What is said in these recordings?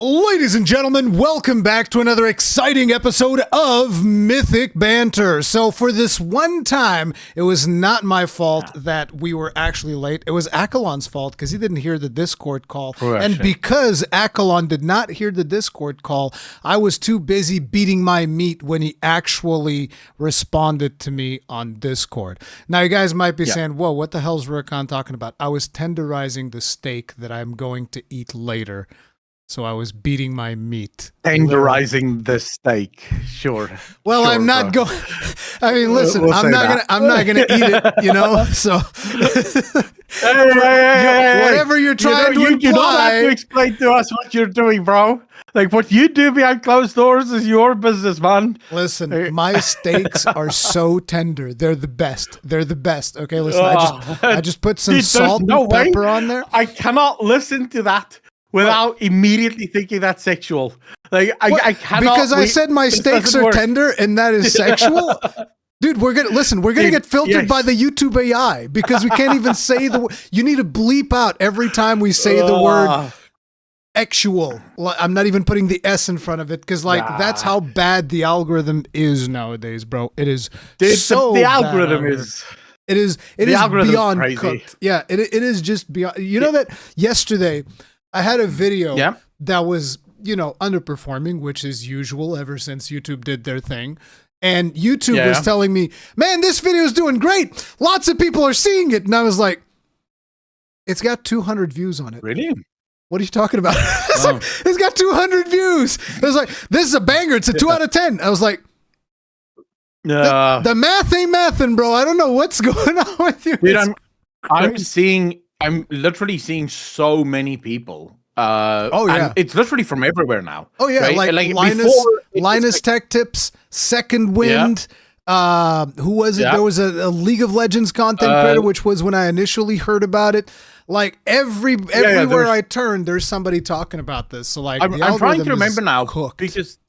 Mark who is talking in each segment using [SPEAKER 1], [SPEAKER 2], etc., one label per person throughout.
[SPEAKER 1] Ladies and gentlemen, welcome back to another exciting episode of Mythic Banter. So for this one time, it was not my fault that we were actually late. It was Accolonn's fault because he didn't hear the Discord call. And because Accolonn did not hear the Discord call, I was too busy beating my meat when he actually responded to me on Discord. Now, you guys might be saying, whoa, what the hell's Rurikhan talking about? I was tenderizing the steak that I'm going to eat later. So I was beating my meat.
[SPEAKER 2] Tenderizing the steak, sure.
[SPEAKER 1] Well,
[SPEAKER 2] sure,
[SPEAKER 1] I'm not going. I mean, listen, I'm not gonna eat it. You know, so whatever you're trying to imply.
[SPEAKER 2] You don't have to explain to us what you're doing, bro. Like what you do behind closed doors is your business, man.
[SPEAKER 1] Listen, my steaks are so tender. They're the best. They're the best. Okay, listen, I just put some salt and pepper on there.
[SPEAKER 2] I cannot listen to that without immediately thinking that's sexual. Like I cannot.
[SPEAKER 1] Because I said my steaks are tender and that is sexual. Dude, we're gonna get filtered by the YouTube AI because we can't even say the. You need to bleep out every time we say the word actual. I'm not even putting the S in front of it because that's how bad the algorithm is nowadays, bro. It is so
[SPEAKER 2] the algorithm is.
[SPEAKER 1] It is beyond crazy. Cooked. Yeah, it is just beyond. You know that yesterday I had a video that was, underperforming, which is usual ever since YouTube did their thing. And YouTube was telling me, man, this video is doing great. Lots of people are seeing it. And I was like, it's got 200 views on it.
[SPEAKER 2] Really?
[SPEAKER 1] What are you talking about? It's got 200 views. It was like, this is a banger. It's a 2 out of 10. I was like, the math ain't mathin', bro. I don't know what's going on with you.
[SPEAKER 2] Dude, I'm literally seeing so many people. And it's literally from everywhere now.
[SPEAKER 1] Oh yeah,
[SPEAKER 2] right?
[SPEAKER 1] like Linus Tech Tips, Second Wind. Who was it? There was a League of Legends content creator, which was when I initially heard about it. Like everywhere I turn, there's somebody talking about this. So like,
[SPEAKER 2] I'm trying to remember now because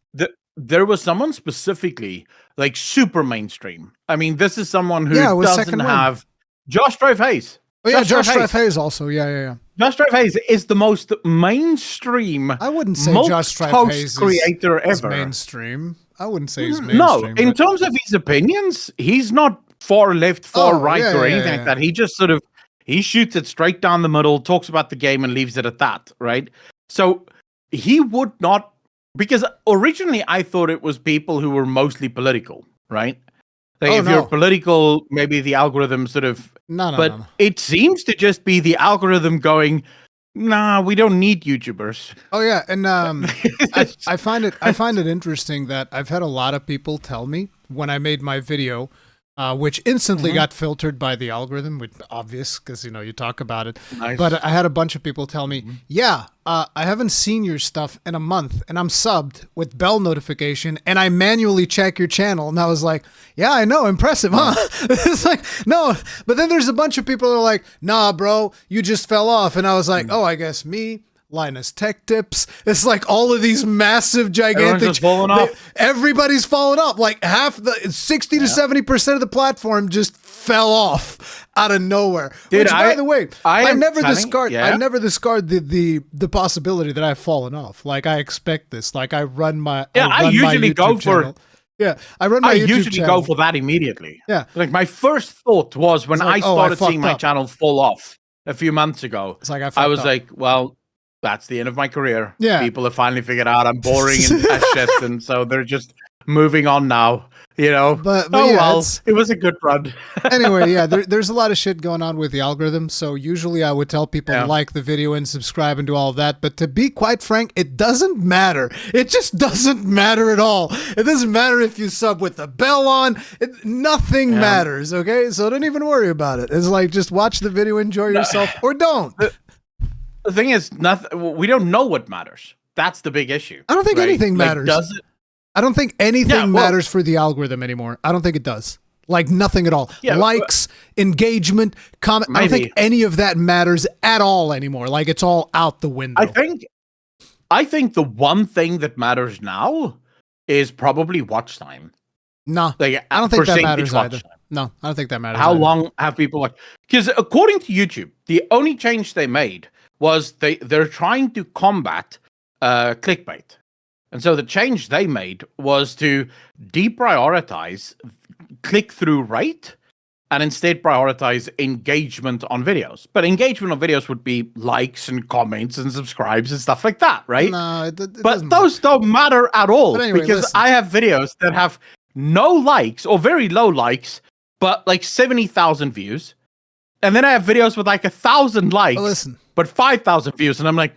[SPEAKER 2] there was someone specifically like super mainstream. I mean, this is someone who doesn't have Josh Drive Hayes.
[SPEAKER 1] Oh yeah, Josh Drive Hayes also. Yeah.
[SPEAKER 2] Josh Drive Hayes is the most mainstream.
[SPEAKER 1] I wouldn't say Josh Drive Hayes
[SPEAKER 2] creator
[SPEAKER 1] is
[SPEAKER 2] ever.
[SPEAKER 1] Mainstream. I wouldn't say he's mainstream.
[SPEAKER 2] No, in terms of his opinions, he's not far left, far right, or anything like that. He just he shoots it straight down the middle, talks about the game, and leaves it at that. Right. So he would not, because originally I thought it was people who were mostly political. Right. Like if you're political, maybe the algorithm sort of. No. It seems to just be the algorithm going, nah, we don't need YouTubers.
[SPEAKER 1] Oh yeah, and I find it interesting that I've had a lot of people tell me when I made my video, which instantly got filtered by the algorithm, which obvious because you talk about it. Nice. But I had a bunch of people tell me, I haven't seen your stuff in a month, and I'm subbed with bell notification, and I manually check your channel, and I was like, yeah, I know, impressive, huh? It's like, no, but then there's a bunch of people that are like, nah, bro, you just fell off, and I was like, oh, I guess me. Linus Tech Tips. It's like all of these massive, gigantic. Everybody's fallen off. Like 60 to 70% of the platform just fell off out of nowhere.
[SPEAKER 2] Dude,
[SPEAKER 1] which, by the way, I never discard the possibility that I've fallen off. Like I expect this. Like I run my
[SPEAKER 2] I usually go for.
[SPEAKER 1] Yeah, I run my YouTube
[SPEAKER 2] usually
[SPEAKER 1] channel.
[SPEAKER 2] Go for that immediately.
[SPEAKER 1] Yeah,
[SPEAKER 2] like my first thought was when I started seeing my channel fall off a few months ago.
[SPEAKER 1] It's like
[SPEAKER 2] I was like, well, that's the end of my career.
[SPEAKER 1] Yeah.
[SPEAKER 2] People have finally figured out I'm boring and as shit, and so they're just moving on now. But it was a good run.
[SPEAKER 1] Anyway, there's a lot of shit going on with the algorithm. So usually I would tell people to like the video and subscribe and do all of that. But to be quite frank, it doesn't matter. It just doesn't matter at all. It doesn't matter if you sub with the bell on. Nothing matters. Okay, so don't even worry about it. It's like just watch the video, enjoy yourself, or don't.
[SPEAKER 2] The thing is, we don't know what matters. That's the big issue.
[SPEAKER 1] I don't think anything matters.
[SPEAKER 2] Does it?
[SPEAKER 1] I don't think anything matters for the algorithm anymore. I don't think it does. Like nothing at all. Yeah, likes, engagement, comment. I don't think any of that matters at all anymore. Like it's all out the window.
[SPEAKER 2] I think the one thing that matters now is probably watch time.
[SPEAKER 1] No, I don't think that matters either. No, I don't think that matters.
[SPEAKER 2] How long have people watched? Because according to YouTube, the only change they made was they're trying to combat clickbait. And so the change they made was to deprioritize click-through rate and instead prioritize engagement on videos. But engagement on videos would be likes and comments and subscribes and stuff like that, right?
[SPEAKER 1] No,
[SPEAKER 2] but those don't matter at all,
[SPEAKER 1] anyway,
[SPEAKER 2] because
[SPEAKER 1] listen.
[SPEAKER 2] I have videos that have no likes or very low likes, but like 70,000 views. And then I have videos with like 1,000 likes, but 5,000 views. And I'm like,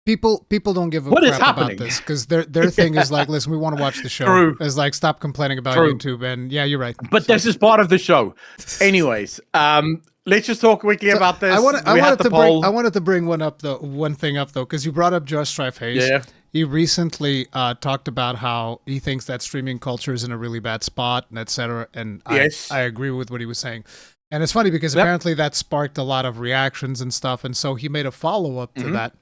[SPEAKER 1] People don't give a crap about this, because their thing is like, listen, we want to watch the show.
[SPEAKER 2] True.
[SPEAKER 1] It's like, stop complaining about YouTube. And yeah, you're right.
[SPEAKER 2] But this is part of the show. Anyways, let's just talk quickly about this.
[SPEAKER 1] I wanted to bring one thing up though, because you brought up Just Strife Hayes.
[SPEAKER 2] Yeah.
[SPEAKER 1] He recently talked about how he thinks that streaming culture is in a really bad spot, and etc. And
[SPEAKER 2] yes.
[SPEAKER 1] I agree with what he was saying. And it's funny because apparently that sparked a lot of reactions and stuff. And so he made a follow-up to that,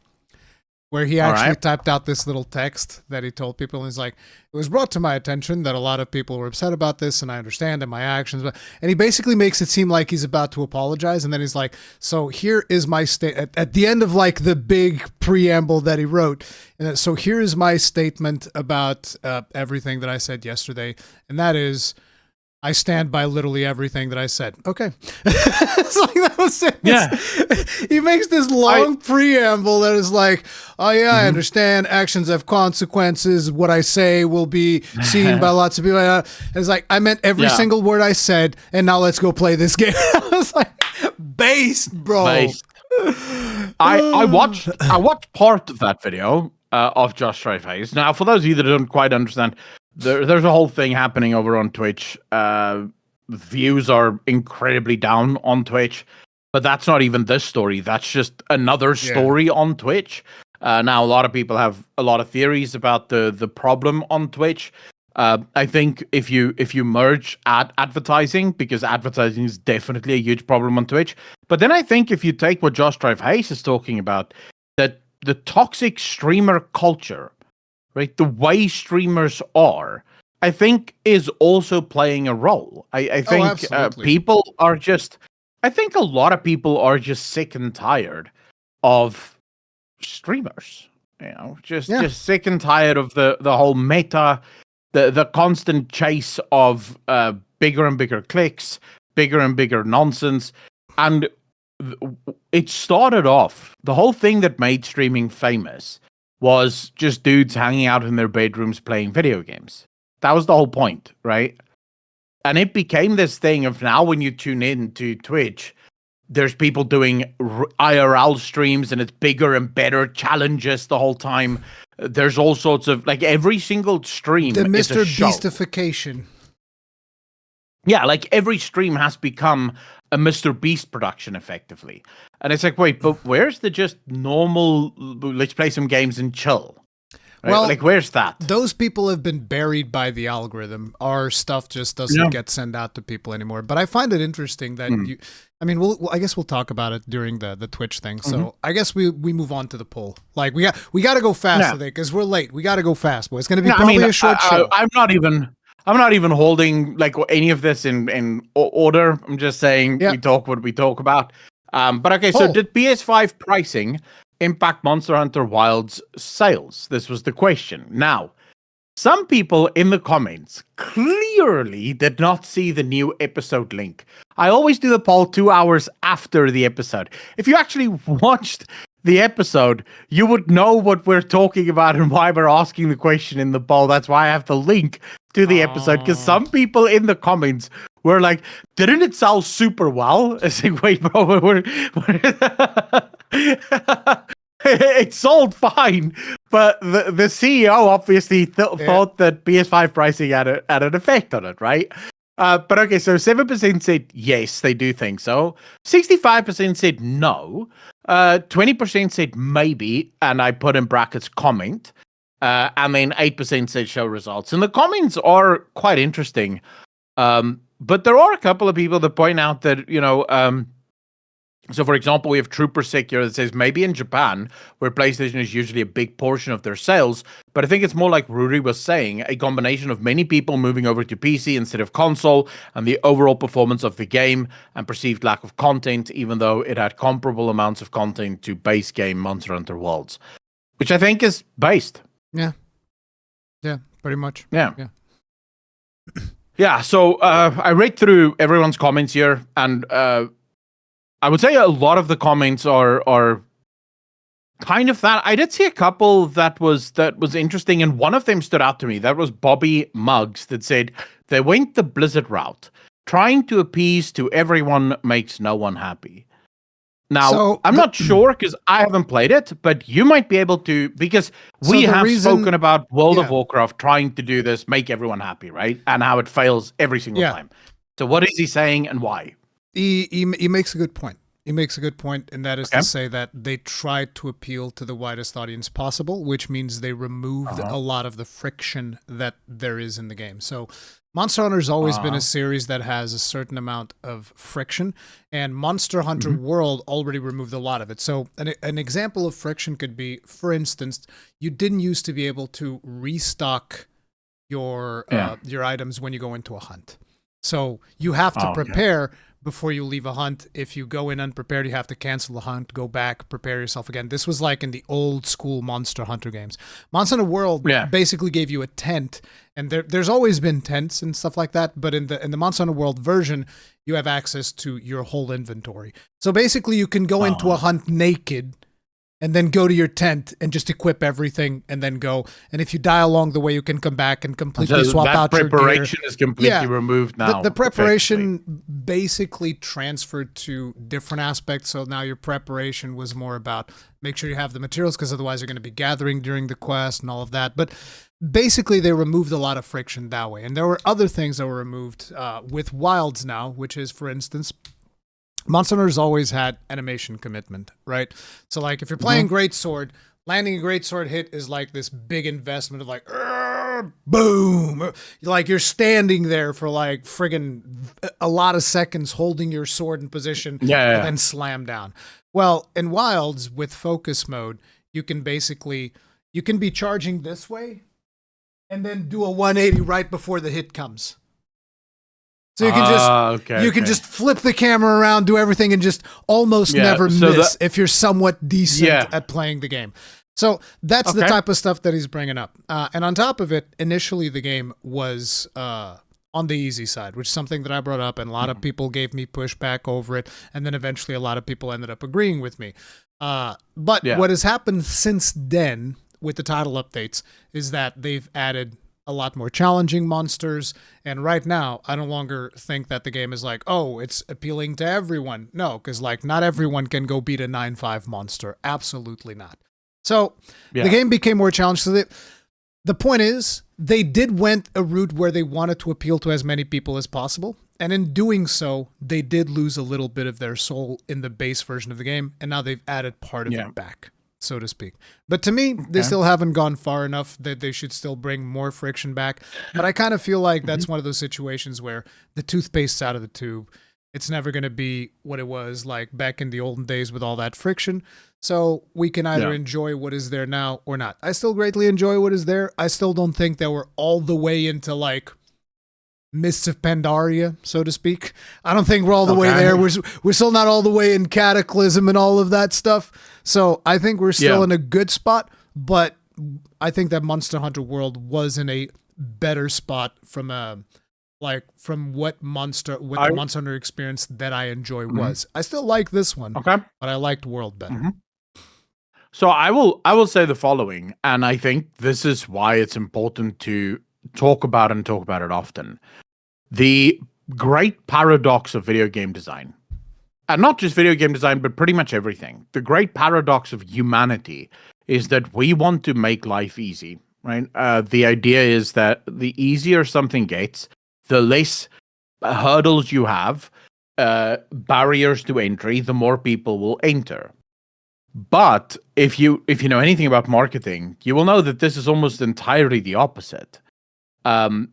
[SPEAKER 1] where he actually typed out this little text that he told people. And he's like, it was brought to my attention that a lot of people were upset about this, and I understand in my actions. And he basically makes it seem like he's about to apologize. And then he's like, so here is my at the end of like the big preamble that he wrote. And so here is my statement about everything that I said yesterday. And that is, I stand by literally everything that I said. Okay. It's like, that was it.
[SPEAKER 2] Yeah.
[SPEAKER 1] He makes this long preamble that is like, oh yeah, I understand actions have consequences. What I say will be seen by lots of people. It's like, I meant every single word I said, and now let's go play this game. I was like, based, bro.
[SPEAKER 2] Based. I watched part of that video of Just Strife Hayes. Now, for those of you that don't quite understand, there's a whole thing happening over on Twitch. Views are incredibly down on Twitch, but that's not even this story. That's just another story on Twitch. Now, a lot of people have a lot of theories about the problem on Twitch. I think if you merge advertising, because advertising is definitely a huge problem on Twitch. But then I think if you take what Just Strife Hayes is talking about, that the toxic streamer culture, right, the way streamers are, I think is also playing a role. I think people are just, I think a lot of people are just sick and tired of streamers, you know, just sick and tired of the whole meta, the constant chase of bigger and bigger clicks, bigger and bigger nonsense. And it started off, the whole thing that made streaming famous was just dudes hanging out in their bedrooms playing video games. That was the whole point, right? And it became this thing of, now when you tune in to Twitch, there's people doing IRL streams, and it's bigger and better challenges the whole time. There's all sorts of, like, every single stream
[SPEAKER 1] the
[SPEAKER 2] is
[SPEAKER 1] Mr.
[SPEAKER 2] a show.
[SPEAKER 1] Beastification.
[SPEAKER 2] Yeah, like every stream has become a Mr. Beast production, effectively. And it's like, wait, but where's the just normal, let's play some games and chill? Right? Well, like, where's that?
[SPEAKER 1] Those people have been buried by the algorithm. Our stuff just doesn't get sent out to people anymore. But I find it interesting that I mean, I guess we'll talk about it during the Twitch thing. So I guess we move on to the poll. Like, we got to go fast today because we're late. We got to go fast, boy. It's going to be probably a short show.
[SPEAKER 2] I'm not even holding like any of this in order. I'm just saying we talk what we talk about. But okay, so did PS5 pricing impact Monster Hunter Wilds sales? This was the question. Now, some people in the comments clearly did not see the new episode link. I always do the poll 2 hours after the episode. If you actually watched the episode, you would know what we're talking about and why we're asking the question in the poll. That's why I have the link to the episode, because some people in the comments were like, didn't it sell super well? I say, wait, bro, it sold fine, but the CEO obviously thought that PS5 pricing had an effect on it, right? But okay, so 7% said yes, they do think so. 65% said no. 20% said maybe, and I put in brackets comment. And then 8% said show results. And the comments are quite interesting. But there are a couple of people that point out that, you know, so for example, we have Trooper Sec here that says maybe in Japan, where PlayStation is usually a big portion of their sales, but I think it's more like Ruri was saying, a combination of many people moving over to PC instead of console, and the overall performance of the game, and perceived lack of content, even though it had comparable amounts of content to base game Monster Hunter Wilds. which I think is based.
[SPEAKER 1] Yeah. Yeah, pretty much.
[SPEAKER 2] Yeah.
[SPEAKER 1] Yeah.
[SPEAKER 2] Yeah, so I read through everyone's comments here, and I would say a lot of the comments are kind of that. I did see a couple that was interesting, and one of them stood out to me. That was Bobby Muggs that said they went the Blizzard route. Trying to appease to everyone makes no one happy. Now, I'm not sure because I haven't played it, but you might be able to, because we have spoken about World of Warcraft trying to do this, make everyone happy, right? And how it fails every single time. So what is he saying and why?
[SPEAKER 1] He makes a good point. He makes a good point, and that is to say that they tried to appeal to the widest audience possible, which means they removed a lot of the friction that there is in the game. So Monster Hunter's always been a series that has a certain amount of friction, and Monster Hunter World already removed a lot of it. So an example of friction could be, for instance, you didn't used to be able to restock your items when you go into a hunt. So you have to prepare before you leave a hunt. If you go in unprepared, you have to cancel the hunt, go back, prepare yourself again. This was like in the old school Monster Hunter games. Monster Hunter World basically gave you a tent, and there's always been tents and stuff like that, but in the Monster Hunter World version, you have access to your whole inventory. So basically you can go into a hunt naked and then go to your tent and just equip everything and then go. And if you die along the way, you can come back and completely swap out your gear.
[SPEAKER 2] Preparation is completely removed now.
[SPEAKER 1] The preparation basically transferred to different aspects. So now your preparation was more about make sure you have the materials, because otherwise you're going to be gathering during the quest and all of that. But basically they removed a lot of friction that way. And there were other things that were removed with Wilds now, which is, for instance, Monster Hunter's always had animation commitment, right? So, like, if you're playing Greatsword, landing a Greatsword hit is like this big investment of like, boom! Like, you're standing there for like friggin' a lot of seconds holding your sword in position and then slam down. Well, in Wilds, with focus mode, you can basically, you can be charging this way and then do a 180 right before the hit comes. So you can just just flip the camera around, do everything, and just almost never miss if you're somewhat decent at playing the game. So that's the type of stuff that he's bringing up. And on top of it, initially the game was on the easy side, which is something that I brought up, and a lot of people gave me pushback over it, and then eventually a lot of people ended up agreeing with me. But what has happened since then with the title updates is that they've added a lot more challenging monsters, and right now I no longer think that the game is like, oh, it's appealing to everyone. No, because like not everyone can go beat a 9-5 monster. Absolutely not. So the game became more challenged. So the point is, they did went a route where they wanted to appeal to as many people as possible, and in doing so, they did lose a little bit of their soul in the base version of the game, and now they've added part of it back, so to speak. But to me, they still haven't gone far enough that they should still bring more friction back. But I kind of feel like that's one of those situations where the toothpaste's out of the tube. It's never going to be what it was like back in the olden days with all that friction. So we can either enjoy what is there now or not. I still greatly enjoy what is there. I still don't think that we're all the way into like Mists of Pandaria, so to speak. I don't think we're all the way there. We're still not all the way in Cataclysm and all of that stuff. So I think we're still in a good spot, but I think that Monster Hunter World was in a better spot from what the Monster Hunter experience that I enjoy was. I still like this one, but I liked World better.
[SPEAKER 2] So I will say the following, and I think this is why it's important to talk about it often. The great paradox of video game design, and not just video game design, but pretty much everything. The great paradox of humanity is that we want to make life easy, right? The idea is that the easier something gets, the less hurdles you have, barriers to entry, the more people will enter. But if you know anything about marketing, you will know that this is almost entirely the opposite.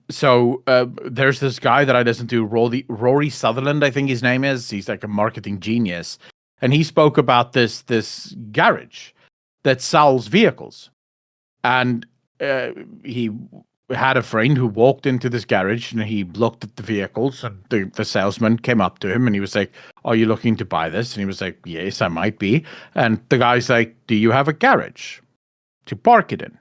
[SPEAKER 2] So there's this guy that I listen to, Rory Sutherland, I think his name is. He's like a marketing genius, and he spoke about this garage that sells vehicles, and he had a friend who walked into this garage and he looked at the vehicles, and the salesman came up to him and he was like, "Are you looking to buy this?" And he was like, "Yes, I might be." And the guy's like, "Do you have a garage?" to park it in.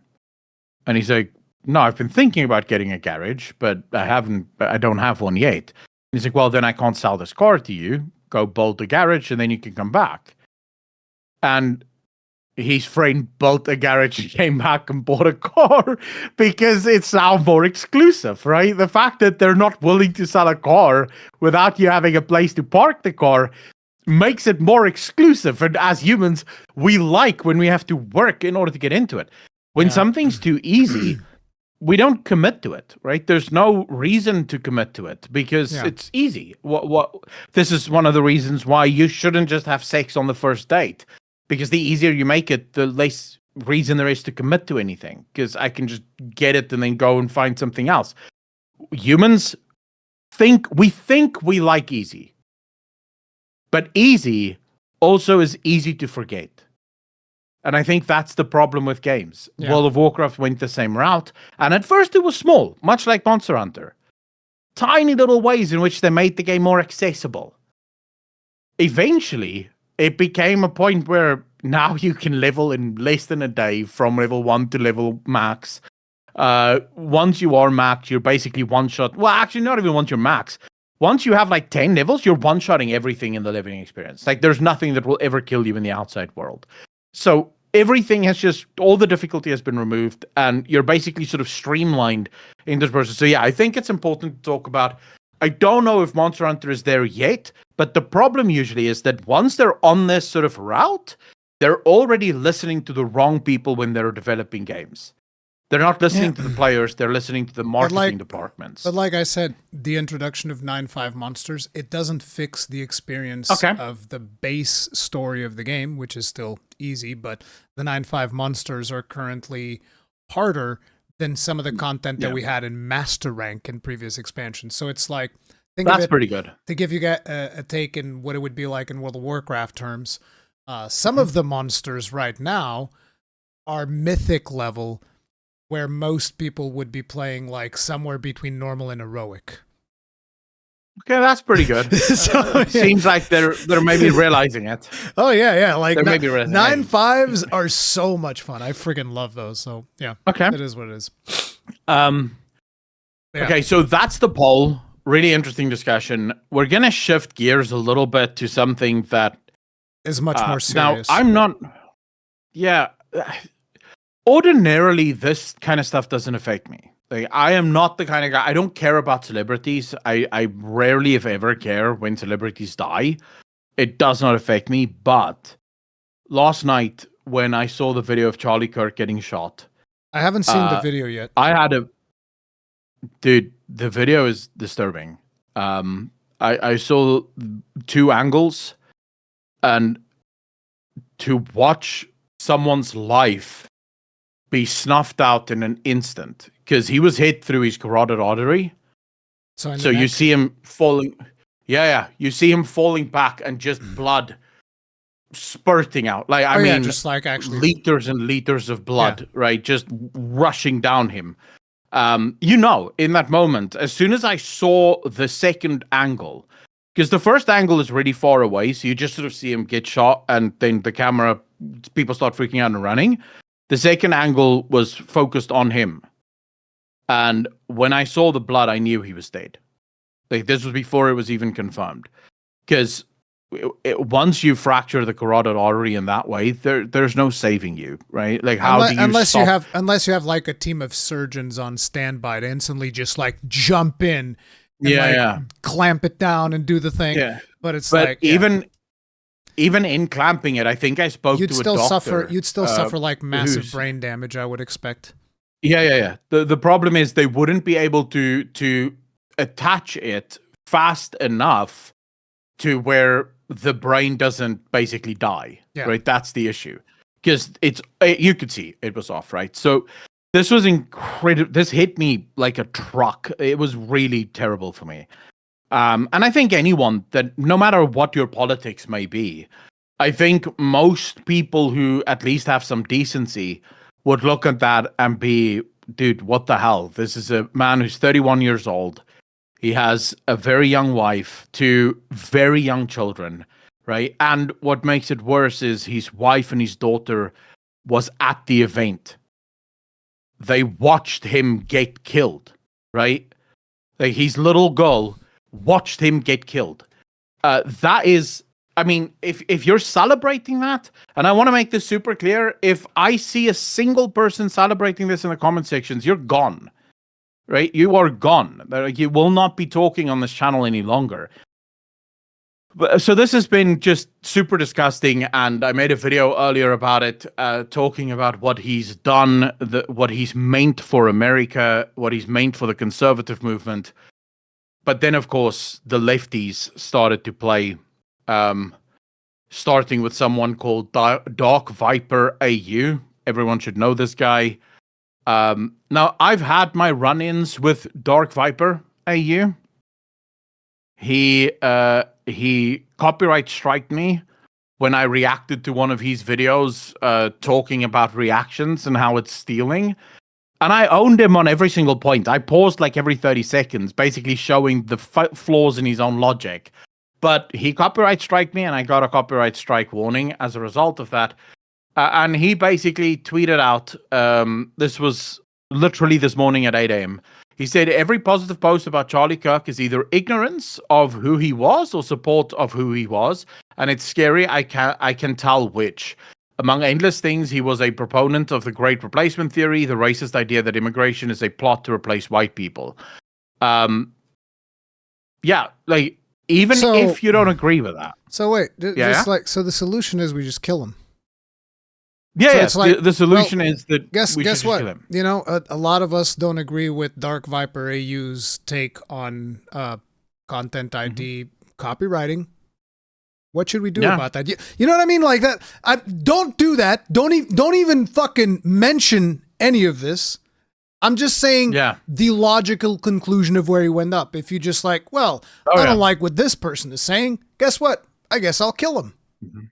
[SPEAKER 2] And he's like, no, I've been thinking about getting a garage, but I don't have one yet. And he's like, well, then I can't sell this car to you. Go build a garage and then you can come back. And his friend built a garage and came back and bought a car because it's now more exclusive, right? The fact that they're not willing to sell a car without you having a place to park the car makes it more exclusive. And as humans, we like when we have to work in order to get into it. When something's too easy, we don't commit to it, right? There's no reason to commit to it because it's easy. This is one of the reasons why you shouldn't just have sex on the first date. Because the easier you make it, the less reason there is to commit to anything. Because I can just get it and then go and find something else. Humans think we like easy. But easy also is easy to forget. And I think that's the problem with games. Yeah. World of Warcraft went the same route. And at first it was small, much like Monster Hunter. Tiny little ways in which they made the game more accessible. Eventually, it became a point where now you can level in less than a day from level 1 to level max. Once you are maxed, you're basically one-shot. Well, actually, not even once you're max. Once you have like 10 levels, you're one-shotting everything in the living experience. Like, there's nothing that will ever kill you in the outside world. So everything has just, all the difficulty has been removed, and you're basically sort of streamlined in this process. So yeah, I think it's important to talk about. I don't know if Monster Hunter is there yet, but the problem usually is that once they're on this sort of route, they're already listening to the wrong people when they're developing games. They're not listening to the players, they're listening to the marketing departments.
[SPEAKER 1] But like I said, the introduction of 9.5 monsters, it doesn't fix the experience of the base story of the game, which is still easy, but the 9.5 monsters are currently harder than some of the content that we had in Master Rank in previous expansions. So it's like,
[SPEAKER 2] that's pretty good.
[SPEAKER 1] To give you a take in what it would be like in World of Warcraft terms, some of the monsters right now are mythic level, where most people would be playing like somewhere between normal and heroic.
[SPEAKER 2] Okay, that's pretty good. Seems like they're maybe realizing it.
[SPEAKER 1] Oh yeah. Like 9.5s are so much fun. I freaking love those. So yeah.
[SPEAKER 2] Okay.
[SPEAKER 1] It is what it is.
[SPEAKER 2] Okay, so that's the poll. Really interesting discussion. We're gonna shift gears a little bit to something that
[SPEAKER 1] is much more serious.
[SPEAKER 2] Now, I'm not. Yeah. Ordinarily, this kind of stuff doesn't affect me. Like, I am not the kind of guy. I don't care about celebrities. I rarely, if ever, care when celebrities die. It does not affect me. But last night, when I saw the video of Charlie Kirk getting shot,
[SPEAKER 1] I haven't seen the video yet.
[SPEAKER 2] Dude, the video is disturbing. I saw 2 angles, and to watch someone's life be snuffed out in an instant, because he was hit through his carotid artery. So you see him falling. Yeah. You see him falling back and just blood spurting out. Like, I mean,
[SPEAKER 1] just like actually
[SPEAKER 2] liters and liters of blood, right? Just rushing down him. In that moment, as soon as I saw the second angle, because the first angle is really far away, so you just sort of see him get shot, and then the camera, people start freaking out and running. The second angle was focused on him. And when I saw the blood, I knew he was dead. Like, this was before it was even confirmed. Because once you fracture the carotid artery in that way, there's no saving you, right? Like, how do you
[SPEAKER 1] unless you have like a team of surgeons on standby to instantly just like jump in and clamp it down and do the thing. Yeah. But even in clamping it, I think I spoke to a doctor. You'd still suffer like massive brain damage, I would expect.
[SPEAKER 2] Yeah. The problem is they wouldn't be able to attach it fast enough to where the brain doesn't basically die, right? That's the issue. Because you could see it was off, right? So this was incredible. This hit me like a truck. It was really terrible for me. And I think anyone that, no matter what your politics may be, I think most people who at least have some decency would look at that and be, dude, what the hell? This is a man who's 31 years old. He has a very young wife, 2 very young children, right? And what makes it worse is his wife and his daughter was at the event. They watched him get killed, right? Like his little girl watched him get killed. That is, I mean, if you're celebrating that, and I want to make this super clear, if I see a single person celebrating this in the comment sections, you're gone, right? You are gone. You will not be talking on this channel any longer. So this has been just super disgusting, and I made a video earlier about it, talking about what he's done, what he's meant for America, what he's meant for the conservative movement. But then, of course, the lefties started to play, starting with someone called Dark Viper AU. Everyone should know this guy. Now, I've had my run-ins with Dark Viper AU. He copyright striked me when I reacted to one of his videos, talking about reactions and how it's stealing. And I owned him on every single point. I paused like every 30 seconds, basically showing the flaws in his own logic. But he copyright striked me, and I got a copyright strike warning as a result of that. And he basically tweeted out, this was literally this morning at 8 a.m. He said, every positive post about Charlie Kirk is either ignorance of who he was or support of who he was. And it's scary. I can tell which. Among endless things, he was a proponent of the Great Replacement theory, the racist idea that immigration is a plot to replace white people. Yeah, like, even if you don't agree with that.
[SPEAKER 1] So wait, so the solution is we just kill him.
[SPEAKER 2] Yeah,
[SPEAKER 1] so
[SPEAKER 2] it's like, the solution is that
[SPEAKER 1] guess
[SPEAKER 2] we should
[SPEAKER 1] what?
[SPEAKER 2] Kill him.
[SPEAKER 1] You know, a lot of us don't agree with Dark Viper AU's take on content ID copywriting. What should we do about that? You know what I mean? Like that. Don't do that. Don't even fucking mention any of this. I'm just saying the logical conclusion of where he went up. If you just like, well, I don't like what this person is saying. Guess what? I guess I'll kill him. Mm-hmm.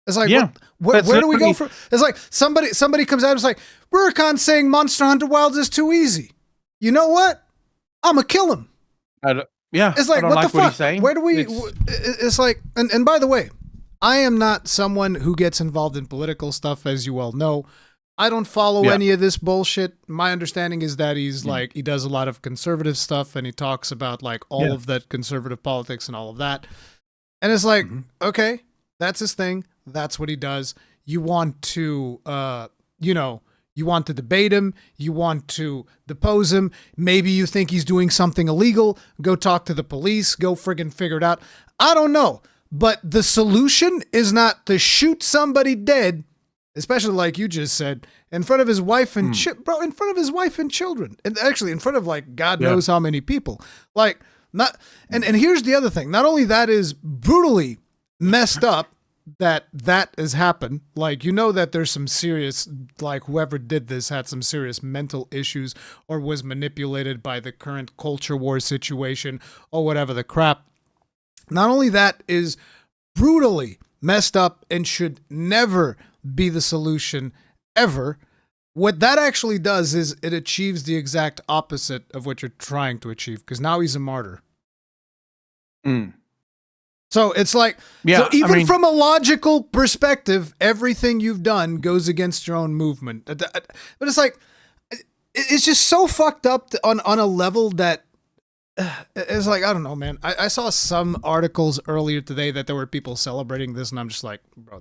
[SPEAKER 1] It's like, where do we go from? It's like somebody comes out and is like, Rurikhan saying Monster Hunter Wilds is too easy. You know what? I'm gonna kill him. It's like, what the fuck? Where do we? It's like, and by the way, I am not someone who gets involved in political stuff, as you all know. I don't follow any of this bullshit. My understanding is that he's like, he does a lot of conservative stuff, and he talks about like all of that conservative politics and all of that. And it's like, okay, that's his thing. That's what he does. You want to, you want to debate him. You want to depose him. Maybe you think he's doing something illegal. Go talk to the police. Go friggin' figure it out. I don't know. But the solution is not to shoot somebody dead, especially like you just said, in front of his wife and in front of his wife and children, and actually in front of like God knows how many people. Like not, and here's the other thing. Not only that is brutally messed up that has happened. Like, you know that there's some serious, like whoever did this had some serious mental issues or was manipulated by the current culture war situation or whatever the crap. Not only that is brutally messed up and should never be the solution ever. What that actually does is it achieves the exact opposite of what you're trying to achieve, because now he's a martyr. So it's like, so even from a logical perspective, everything you've done goes against your own movement. But it's like, it's just so fucked up on a level that it's like, I don't know, man. I saw some articles earlier today that there were people celebrating this, and I'm just like, bro,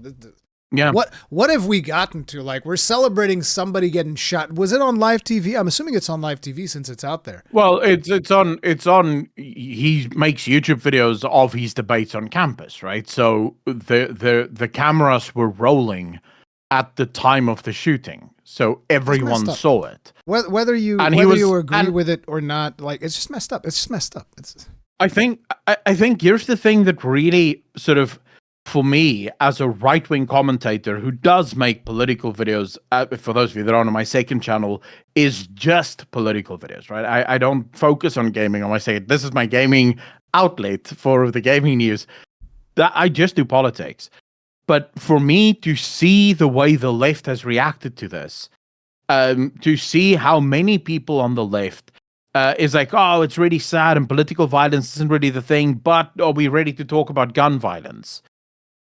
[SPEAKER 1] what have we gotten to? Like, we're celebrating somebody getting shot. Was it on live TV? I'm assuming it's on live TV since it's out there.
[SPEAKER 2] Well, it's on. He makes YouTube videos of his debates on campus, right? So the cameras were rolling at the time of the shooting, so everyone saw it.
[SPEAKER 1] Whether you agree with it or not, like, it's just messed up. It's just messed up.
[SPEAKER 2] I think here's the thing that really sort of, for me, as a right-wing commentator who does make political videos, for those of you that are on my second channel, is just political videos, right? I don't focus on gaming. I say this is my gaming outlet for the gaming news. That I just do politics. But for me to see the way the left has reacted to this, to see how many people on the left is like, oh, it's really sad and political violence isn't really the thing, but are we ready to talk about gun violence?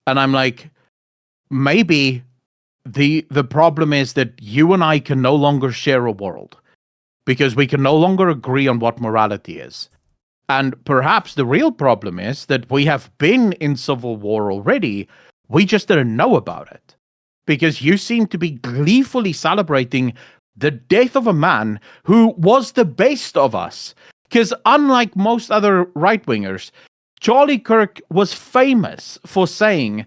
[SPEAKER 2] And I'm like, maybe the problem is that you and I can no longer share a world because we can no longer agree on what morality is. And perhaps the real problem is that we have been in civil war already. We just didn't know about it because you seem to be gleefully celebrating the death of a man who was the best of us. Because unlike most other right-wingers, Charlie Kirk was famous for saying,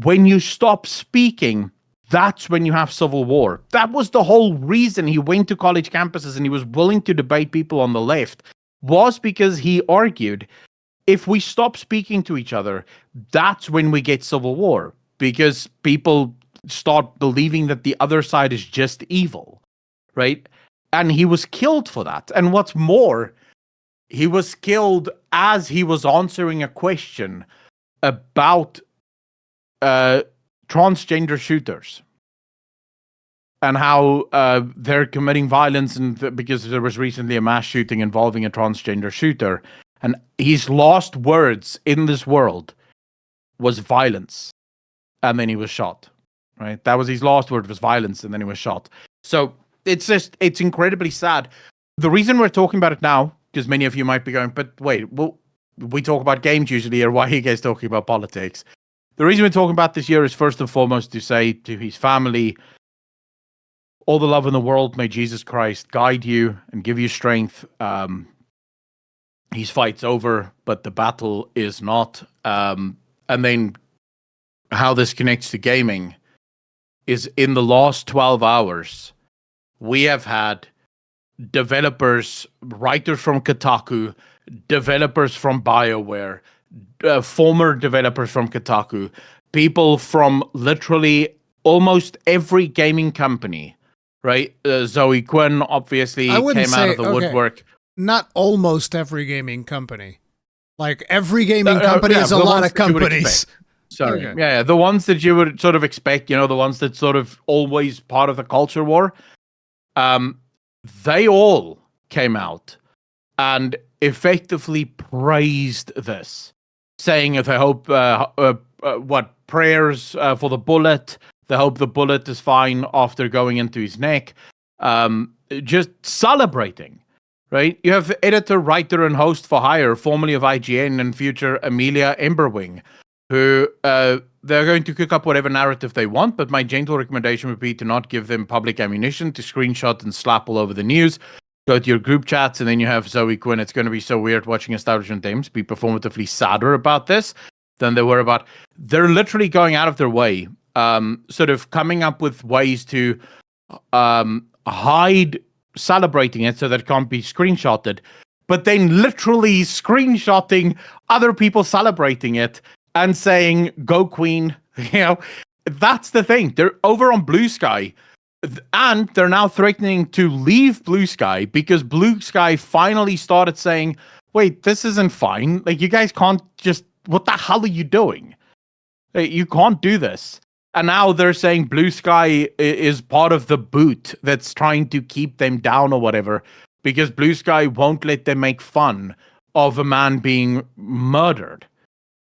[SPEAKER 2] when you stop speaking, that's when you have civil war. That was the whole reason he went to college campuses and he was willing to debate people on the left, was because he argued, if we stop speaking to each other, that's when we get civil war, because people start believing that the other side is just evil, right? And he was killed for that. And what's more, he was killed as he was answering a question about transgender shooters and how they're committing violence, and because there was recently a mass shooting involving a transgender shooter, and his last words in this world was violence, and then he was shot. Right, that was his last word, was violence, and then he was shot. So it's incredibly sad. The reason we're talking about it now, because many of you might be going, but wait, well, we talk about games usually, or why are you guys talking about politics? The reason we're talking about this year is first and foremost to say to his family, all the love in the world, may Jesus Christ guide you and give you strength. His fight's over, but the battle is not. And then how this connects to gaming is, in the last 12 hours, we have had developers, writers from Kotaku, developers from BioWare, former developers from Kotaku, people from literally almost every gaming company, right? Zoe Quinn obviously came out of the woodwork.
[SPEAKER 1] Not almost every gaming company. Like, every gaming company is a lot of companies.
[SPEAKER 2] Sorry. Okay. Yeah, the ones that you would sort of expect, the ones that sort of always part of the culture war, they all came out and effectively praised this, saying that they hope, prayers for the bullet, they hope the bullet is fine after going into his neck, just celebrating, right? You have editor, writer, and host for hire, formerly of IGN and future Amelia Emberwing, who they're going to cook up whatever narrative they want, but my gentle recommendation would be to not give them public ammunition to screenshot and slap all over the news. Go to your group chats, and then you have Zoe Quinn. It's going to be so weird watching establishment games be performatively sadder about this than they were about. They're literally going out of their way, sort of coming up with ways to hide celebrating it so that it can't be screenshotted, but then literally screenshotting other people celebrating it and saying, go Queen. That's the thing. They're over on Blue Sky, and they're now threatening to leave Blue Sky because Blue Sky finally started saying, wait, this isn't fine. Like, you guys can't just, what the hell are you doing? You can't do this. And now they're saying Blue Sky is part of the boot that's trying to keep them down or whatever, because Blue Sky won't let them make fun of a man being murdered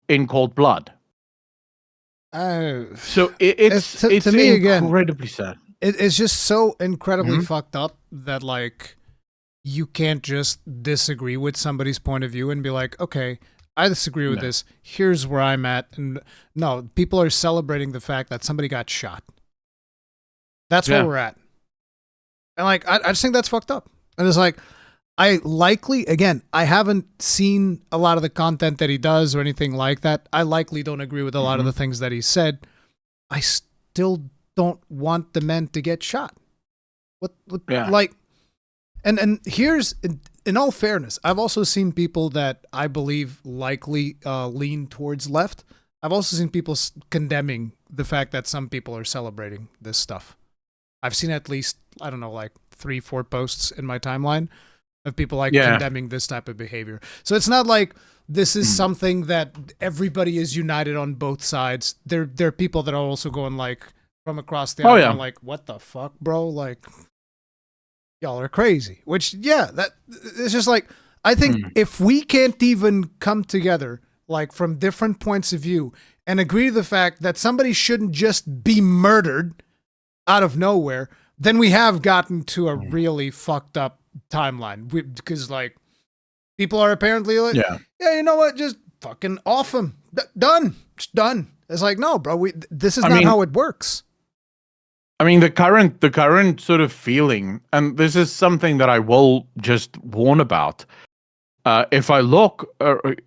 [SPEAKER 2] in cold blood. So it's to me, again, incredibly sad.
[SPEAKER 1] It's just so incredibly fucked up that, like, you can't just disagree with somebody's point of view and be like, okay, I disagree with this. Here's where I'm at. And no, people are celebrating the fact that somebody got shot. That's where we're at. And, like, I just think that's fucked up. And it's like, I haven't seen a lot of the content that he does or anything like that. I likely don't agree with a lot of the things that he said. I still don't want the men to get shot. Like, and here's, in all fairness, I've also seen people that I believe likely lean towards left. I've also seen people condemning the fact that some people are celebrating this stuff. I've seen at least, I don't know, like 3-4 posts in my timeline of people condemning this type of behavior. So it's not like this is something that everybody is united on both sides. There are people that are also going, like, from across the aisle, like, what the fuck, bro? Like, y'all are crazy. Which, that it's just like, I think if we can't even come together, like, from different points of view and agree to the fact that somebody shouldn't just be murdered out of nowhere, then we have gotten to a really fucked up timeline. Because like people are apparently like, yeah, you know what? Just fucking off him. Done. It's done. It's like, no, bro. This is not how it works.
[SPEAKER 2] I mean, the current sort of feeling, and this is something that I will just warn about. If I look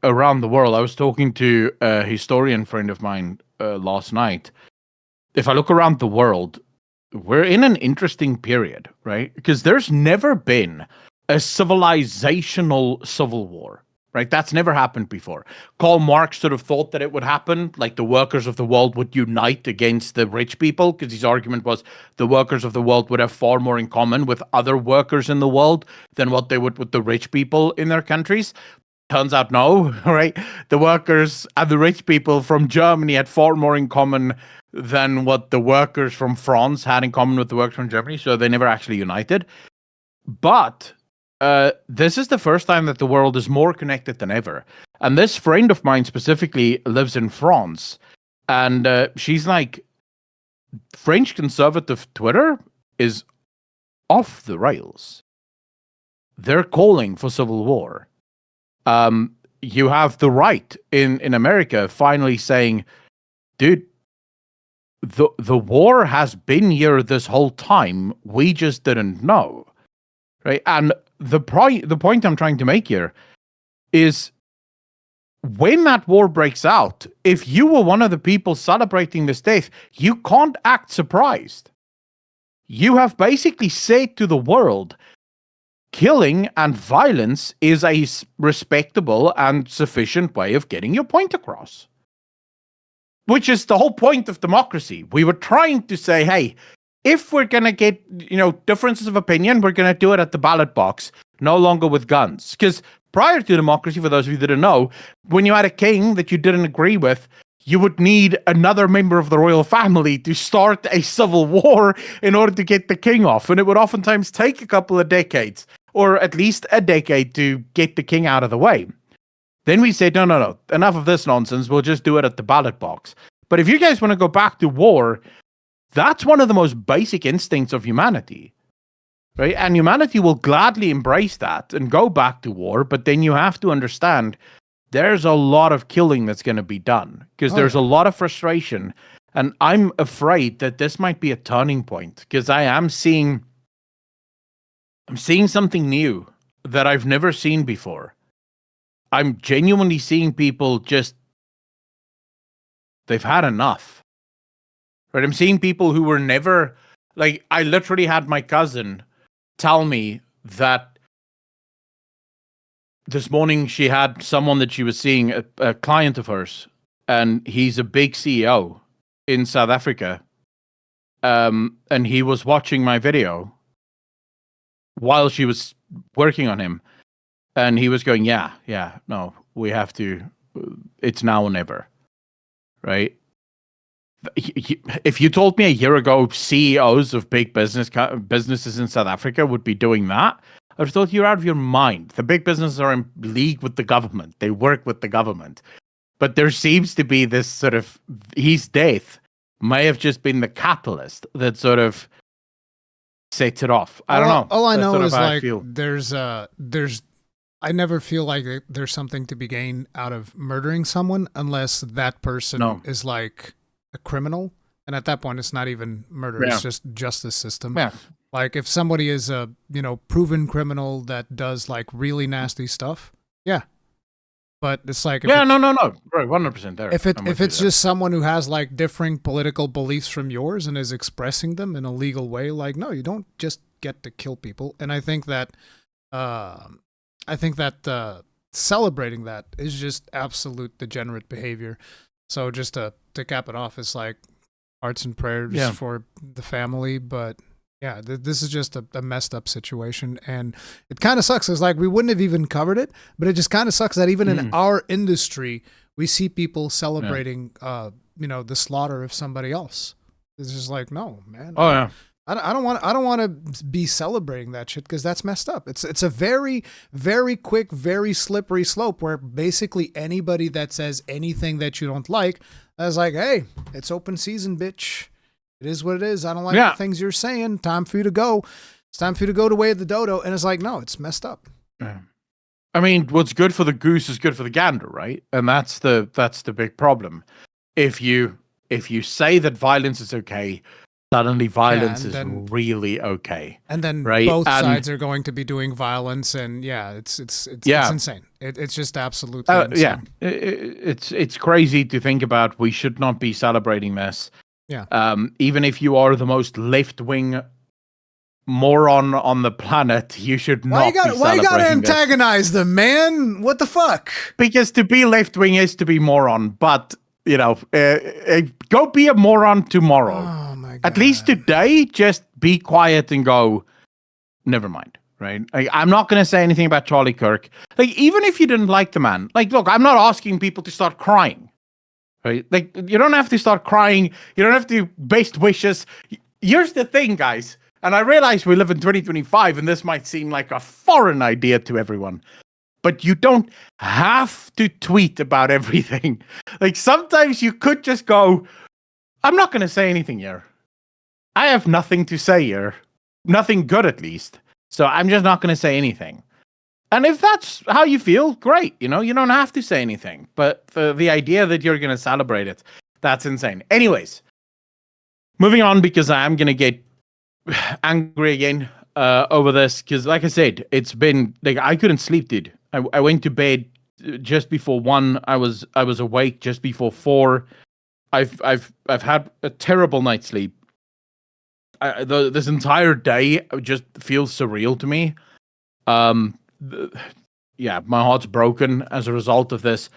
[SPEAKER 2] around the world, I was talking to a historian friend of mine last night. If I look around the world, we're in an interesting period, right? Because there's never been a civilizational civil war, right? That's never happened before. Karl Marx sort of thought that it would happen, like the workers of the world would unite against the rich people, because his argument was the workers of the world would have far more in common with other workers in the world than what they would with the rich people in their countries. Turns out no, right? The workers and the rich people from Germany had far more in common than what the workers from France had in common with the workers from Germany, so they never actually united. But this is the first time that the world is more connected than ever. And this friend of mine specifically lives in France. And she's like, French conservative Twitter is off the rails. They're calling for civil war. You have the right in America finally saying, dude, the war has been here this whole time. We just didn't know. Right? And the point I'm trying to make here is when that war breaks out, if you were one of the people celebrating this death, you can't act surprised. You have basically said to the world, killing and violence is a respectable and sufficient way of getting your point across. Which is the whole point of democracy. We were trying to say, hey, if we're going to get, differences of opinion, we're going to do it at the ballot box, no longer with guns. Because prior to democracy, for those of you who didn't know, when you had a king that you didn't agree with, you would need another member of the royal family to start a civil war in order to get the king off. And it would oftentimes take a couple of decades, or at least a decade, to get the king out of the way. Then we said, no, enough of this nonsense. We'll just do it at the ballot box. But if you guys want to go back to war, that's one of the most basic instincts of humanity, right? And humanity will gladly embrace that and go back to war. But then you have to understand there's a lot of killing that's going to be done because there's a lot of frustration. And I'm afraid that this might be a turning point because I'm seeing something new that I've never seen before. I'm genuinely seeing people they've had enough. Right? I'm seeing people who were never, like, I literally had my cousin tell me that this morning she had someone that she was seeing, a client of hers, and he's a big CEO in South Africa. And he was watching my video while she was working on him. And he was going, yeah, no, we have to, it's now or never, right? If you told me a year ago CEOs of big businesses in South Africa would be doing that, I would have thought you're out of your mind. The big businesses are in league with the government. They work with the government. But there seems to be this sort of, his death may have just been the catalyst that sort of sets it off. I don't know.
[SPEAKER 1] All I know is like there's I never feel like there's something to be gained out of murdering someone unless that person is like a criminal. And at that point, it's not even murder. Yeah. It's just justice system. Yeah. Like if somebody is a, proven criminal that does like really nasty stuff. Yeah. But it's like,
[SPEAKER 2] no. Right. 100% there.
[SPEAKER 1] If it's just someone who has like differing political beliefs from yours and is expressing them in a legal way, like, no, you don't just get to kill people. And I think that, celebrating that is just absolute degenerate behavior. So just to cap it off, it's like hearts and prayers for the family. But yeah, this is just a messed up situation. And it kind of sucks. It's like we wouldn't have even covered it, but it just kind of sucks that even in our industry, we see people celebrating, the slaughter of somebody else. It's just like, no, man.
[SPEAKER 2] Oh, yeah.
[SPEAKER 1] I don't want to be celebrating that shit because that's messed up. It's a very, very quick, very slippery slope where basically anybody that says anything that you don't like is like, hey, it's open season, bitch. It is what it is. I don't like the things you're saying. Time for you to go. It's time for you to go to way of the dodo. And it's like, no, it's messed up.
[SPEAKER 2] I mean, what's good for the goose is good for the gander, right? And that's the big problem. If you say that violence is okay, suddenly violence is really okay.
[SPEAKER 1] And then both sides are going to be doing violence, and it's insane. It's just absolutely insane.
[SPEAKER 2] It's crazy to think about. We should not be celebrating this.
[SPEAKER 1] Yeah.
[SPEAKER 2] Even if you are the most left-wing moron on the planet, you should not be celebrating this. Why you gotta
[SPEAKER 1] antagonize them, man? What the fuck?
[SPEAKER 2] Because to be left-wing is to be moron, but go be a moron tomorrow.
[SPEAKER 1] Oh my God.
[SPEAKER 2] At least today, just be quiet and go, never mind, right? I'm not going to say anything about Charlie Kirk. Like, even if you didn't like the man, like, look, I'm not asking people to start crying, right? Like, you don't have to start crying. You don't have to best wishes. Here's the thing, guys. And I realize we live in 2025, and this might seem like a foreign idea to everyone. But you don't have to tweet about everything. Like, sometimes you could just go, I'm not going to say anything here. I have nothing to say here. Nothing good, at least. So I'm just not going to say anything. And if that's how you feel, great. You don't have to say anything. But the idea that you're going to celebrate it, that's insane. Anyways, moving on, because I am going to get angry again over this. Because like I said, it's been, like, I couldn't sleep, dude. I went to bed just before 1. I was awake just before 4. I've had a terrible night's sleep. This entire day just feels surreal to me. My heart's broken as a result of this.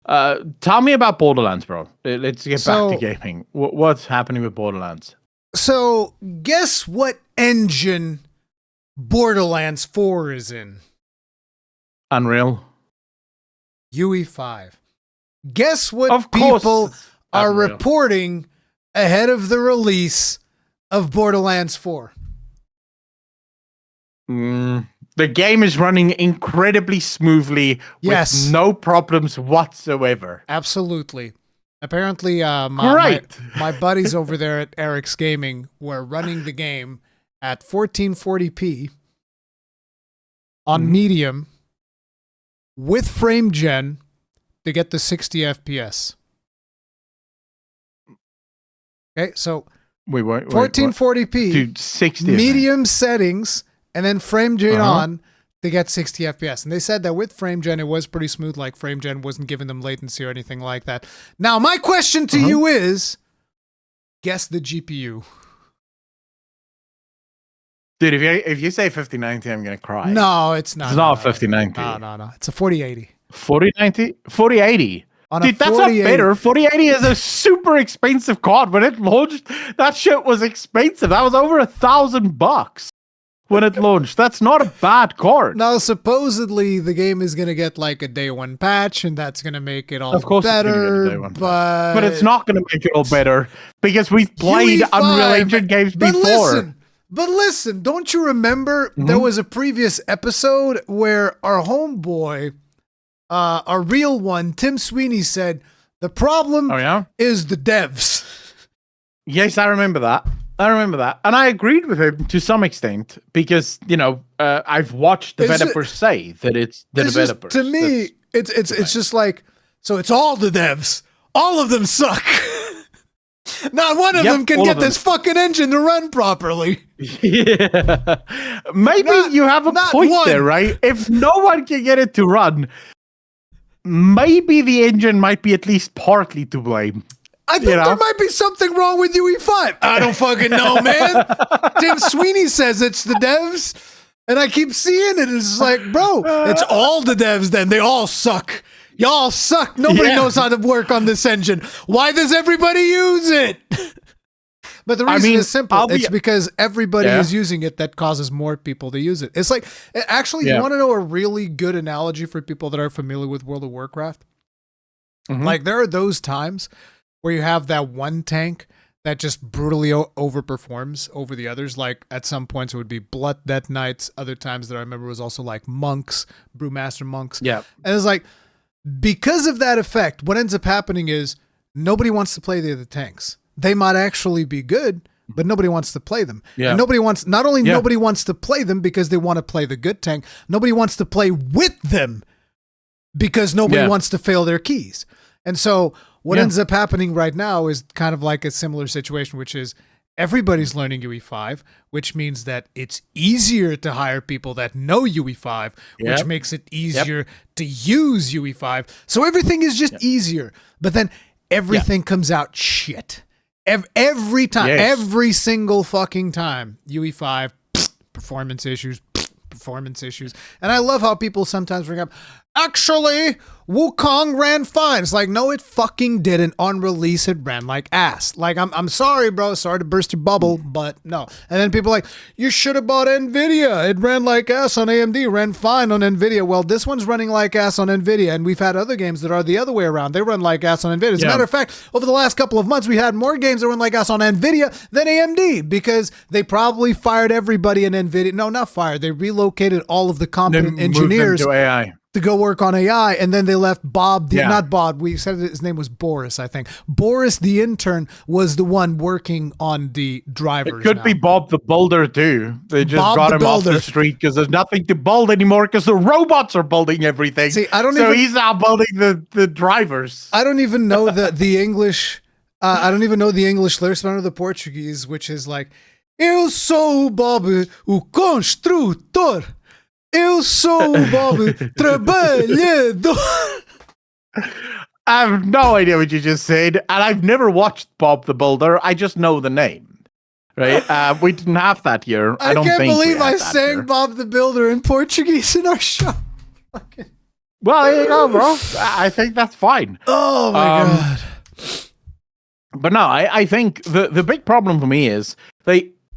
[SPEAKER 2] Tell me about Borderlands, bro. Let's get back to gaming. What's happening with Borderlands?
[SPEAKER 1] So, guess what engine Borderlands 4 is in?
[SPEAKER 2] Unreal.
[SPEAKER 1] UE5. Guess what people are reporting ahead of the release of Borderlands 4?
[SPEAKER 2] The game is running incredibly smoothly with no problems whatsoever.
[SPEAKER 1] Absolutely. Apparently, my buddies over there at Eric's Gaming were running the game at 1440p on medium with frame gen to get the 60 FPS. Okay, so 1440p
[SPEAKER 2] to 60
[SPEAKER 1] medium settings, and then frame gen on to get 60 FPS. And they said that with frame gen, it was pretty smooth. Like, frame gen wasn't giving them latency or anything like that. Now, my question to you is, guess the GPU.
[SPEAKER 2] Dude, if you say 5090, I'm going to cry.
[SPEAKER 1] No, it's not.
[SPEAKER 2] It's not 5090.
[SPEAKER 1] No. It's a 4080.
[SPEAKER 2] 4090? 4080? Dude, that's not better. 4080 is a super expensive card. When it launched, that shit was expensive. That was over $1,000 when it launched. That's not a bad card.
[SPEAKER 1] Now, supposedly, the game is going to get like a day one patch, and that's going to make it all better. But
[SPEAKER 2] it's not going to make it all better because we've played UE5, Unreal Engine games before.
[SPEAKER 1] But listen, don't you remember there was a previous episode where our homeboy, our real one, Tim Sweeney, said the problem is the devs.
[SPEAKER 2] Yes, I remember that. And I agreed with him to some extent because, I've watched developers say that it's the developers.
[SPEAKER 1] To me, it's just like, so it's all the devs. All of them suck. Not one of them can get this fucking engine to run properly.
[SPEAKER 2] Yeah. Maybe you have a point there, right? If no one can get it to run, maybe the engine might be at least partly to blame.
[SPEAKER 1] I think there might be something wrong with UE5. I don't fucking know, man. Tim Sweeney says it's the devs, and I keep seeing it. It's like, bro, it's all the devs then. They all suck. Y'all suck. Nobody knows how to work on this engine. Why does everybody use it? But the reason is simple. It's because everybody is using it that causes more people to use it. It's like, actually, you want to know a really good analogy for people that are familiar with World of Warcraft? Like, there are those times where you have that one tank that just brutally overperforms over the others. Like, at some points it would be Blood Death Knights. Other times that I remember was also like monks, Brewmaster monks.
[SPEAKER 2] Yeah.
[SPEAKER 1] And it's like, because of that effect, what ends up happening is nobody wants to play the other tanks. they might actually be good, but nobody wants to play them.
[SPEAKER 2] Yeah.
[SPEAKER 1] And nobody wants to play them because they want to play the good tank. Nobody wants to play with them because nobody wants to fail their keys. And so what ends up happening right now is kind of like a similar situation, which is everybody's learning UE5, which means that it's easier to hire people that know UE5, which makes it easier to use UE5. So everything is just easier. But then everything comes out shit. Every time, every single fucking time, UE5, performance issues. And I love how people sometimes bring up, actually, Wukong ran fine. It's like, no, it fucking didn't. On release, it ran like ass. Like, I'm sorry, bro. Sorry to burst your bubble, but no. And then people are like, you should have bought NVIDIA. It ran like ass on AMD, ran fine on NVIDIA. Well, this one's running like ass on NVIDIA, and we've had other games that are the other way around. They run like ass on NVIDIA. As a matter of fact, over the last couple of months, we had more games that run like ass on NVIDIA than AMD because they probably fired everybody in NVIDIA. No, not fired. They relocated all of the competent engineers
[SPEAKER 2] to AI.
[SPEAKER 1] To go work on AI, and then they left Bob, not Bob, we said his name was Boris, I think. Boris, the intern, was the one working on the drivers.
[SPEAKER 2] It could be Bob the Builder, too. They just got him off the street because there's nothing to build anymore because the robots are building everything.
[SPEAKER 1] See,
[SPEAKER 2] he's now building the drivers.
[SPEAKER 1] I don't even know the English, I don't even know the English lyrics, but I know the Portuguese, which is like, Eu sou Bob, o construtor. Eu sou Bob Trabalhador.
[SPEAKER 2] I have no idea what you just said, and I've never watched Bob the Builder. I just know the name, right? We didn't have that here. I don't
[SPEAKER 1] can't
[SPEAKER 2] think
[SPEAKER 1] believe I sang
[SPEAKER 2] here.
[SPEAKER 1] Bob the Builder in Portuguese in our show.
[SPEAKER 2] Well, there you go, bro. I think that's fine.
[SPEAKER 1] Oh my God.
[SPEAKER 2] But no, I think the big problem for me is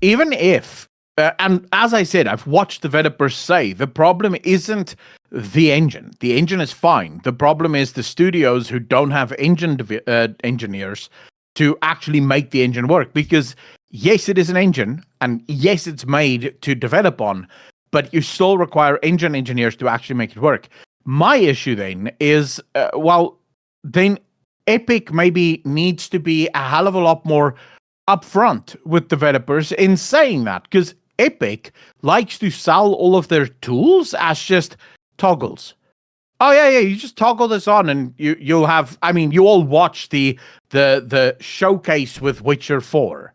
[SPEAKER 2] even if and as I said, I've watched developers say the problem isn't the engine. The engine is fine. The problem is the studios who don't have engineers to actually make the engine work. Because yes, it is an engine, and yes, it's made to develop on, but you still require engine engineers to actually make it work. My issue then is, then Epic maybe needs to be a hell of a lot more upfront with developers in saying that, because Epic likes to sell all of their tools as just toggles. Oh yeah, you just toggle this on and you'll have, I mean, you all watch the showcase with Witcher 4.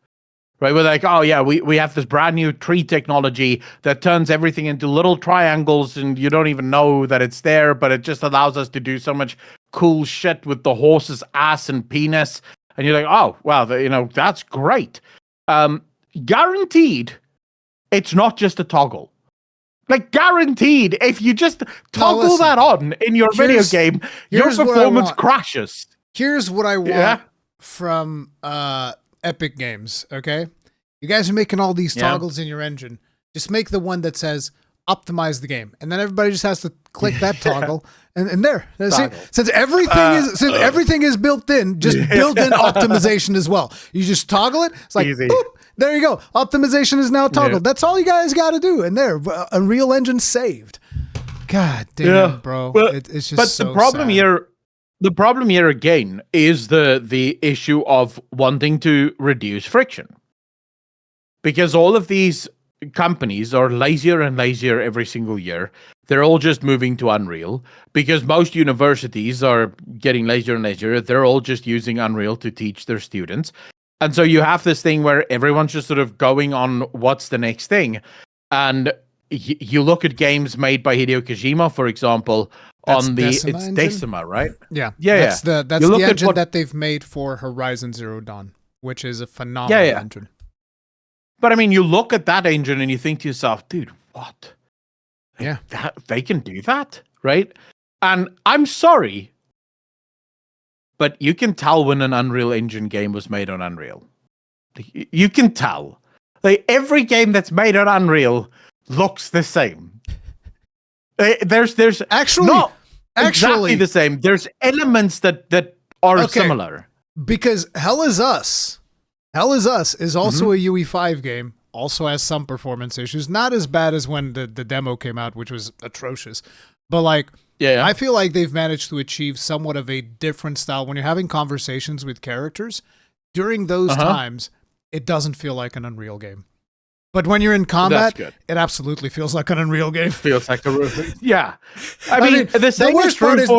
[SPEAKER 2] Right? We're like, oh yeah, we have this brand new tree technology that turns everything into little triangles and you don't even know that it's there, but it just allows us to do so much cool shit with the horse's ass and penis. And you're like, oh, wow, that's great. Guaranteed, it's not just a toggle. Like, guaranteed, if you just toggle that on in your video game, your performance crashes.
[SPEAKER 1] Here's what I want from Epic Games, okay? You guys are making all these toggles in your engine. Just make the one that says optimize the game. And then everybody just has to click that toggle and there. See, since everything is built in, just build in optimization as well. You just toggle it. It's like, boop, there you go. Optimization is now toggled. That's all you guys got to do. And there, Unreal Engine saved. God damn, bro. Well, it's just so
[SPEAKER 2] the problem
[SPEAKER 1] sad.
[SPEAKER 2] here, the problem here again is the issue of wanting to reduce friction. Because all of these companies are lazier and lazier every single year. They're all just moving to Unreal because most universities are getting lazier and lazier. They're all just using Unreal to teach their students. And so you have this thing where everyone's just sort of going on what's the next thing. And you look at games made by Hideo Kojima, for example,
[SPEAKER 1] it's
[SPEAKER 2] engine? Decima, right?
[SPEAKER 1] Yeah. That's the engine that they've made for Horizon Zero Dawn, which is a phenomenal engine.
[SPEAKER 2] But I mean, you look at that engine and you think to yourself, dude, what?
[SPEAKER 1] Yeah.
[SPEAKER 2] They can do that, right? And I'm sorry, but you can tell when an Unreal Engine game was made on Unreal. You can tell. Like, every game that's made on Unreal looks the same. There's
[SPEAKER 1] actually
[SPEAKER 2] not exactly the same. There's elements that are similar.
[SPEAKER 1] Because Hell Is Us is also a UE5 game, also has some performance issues. Not as bad as when the demo came out, which was atrocious. But I feel like they've managed to achieve somewhat of a different style. When you're having conversations with characters, during those times, it doesn't feel like an Unreal game. But when you're in combat, it absolutely feels like an Unreal game.
[SPEAKER 2] Feels like a yeah. I mean,
[SPEAKER 1] the worst part is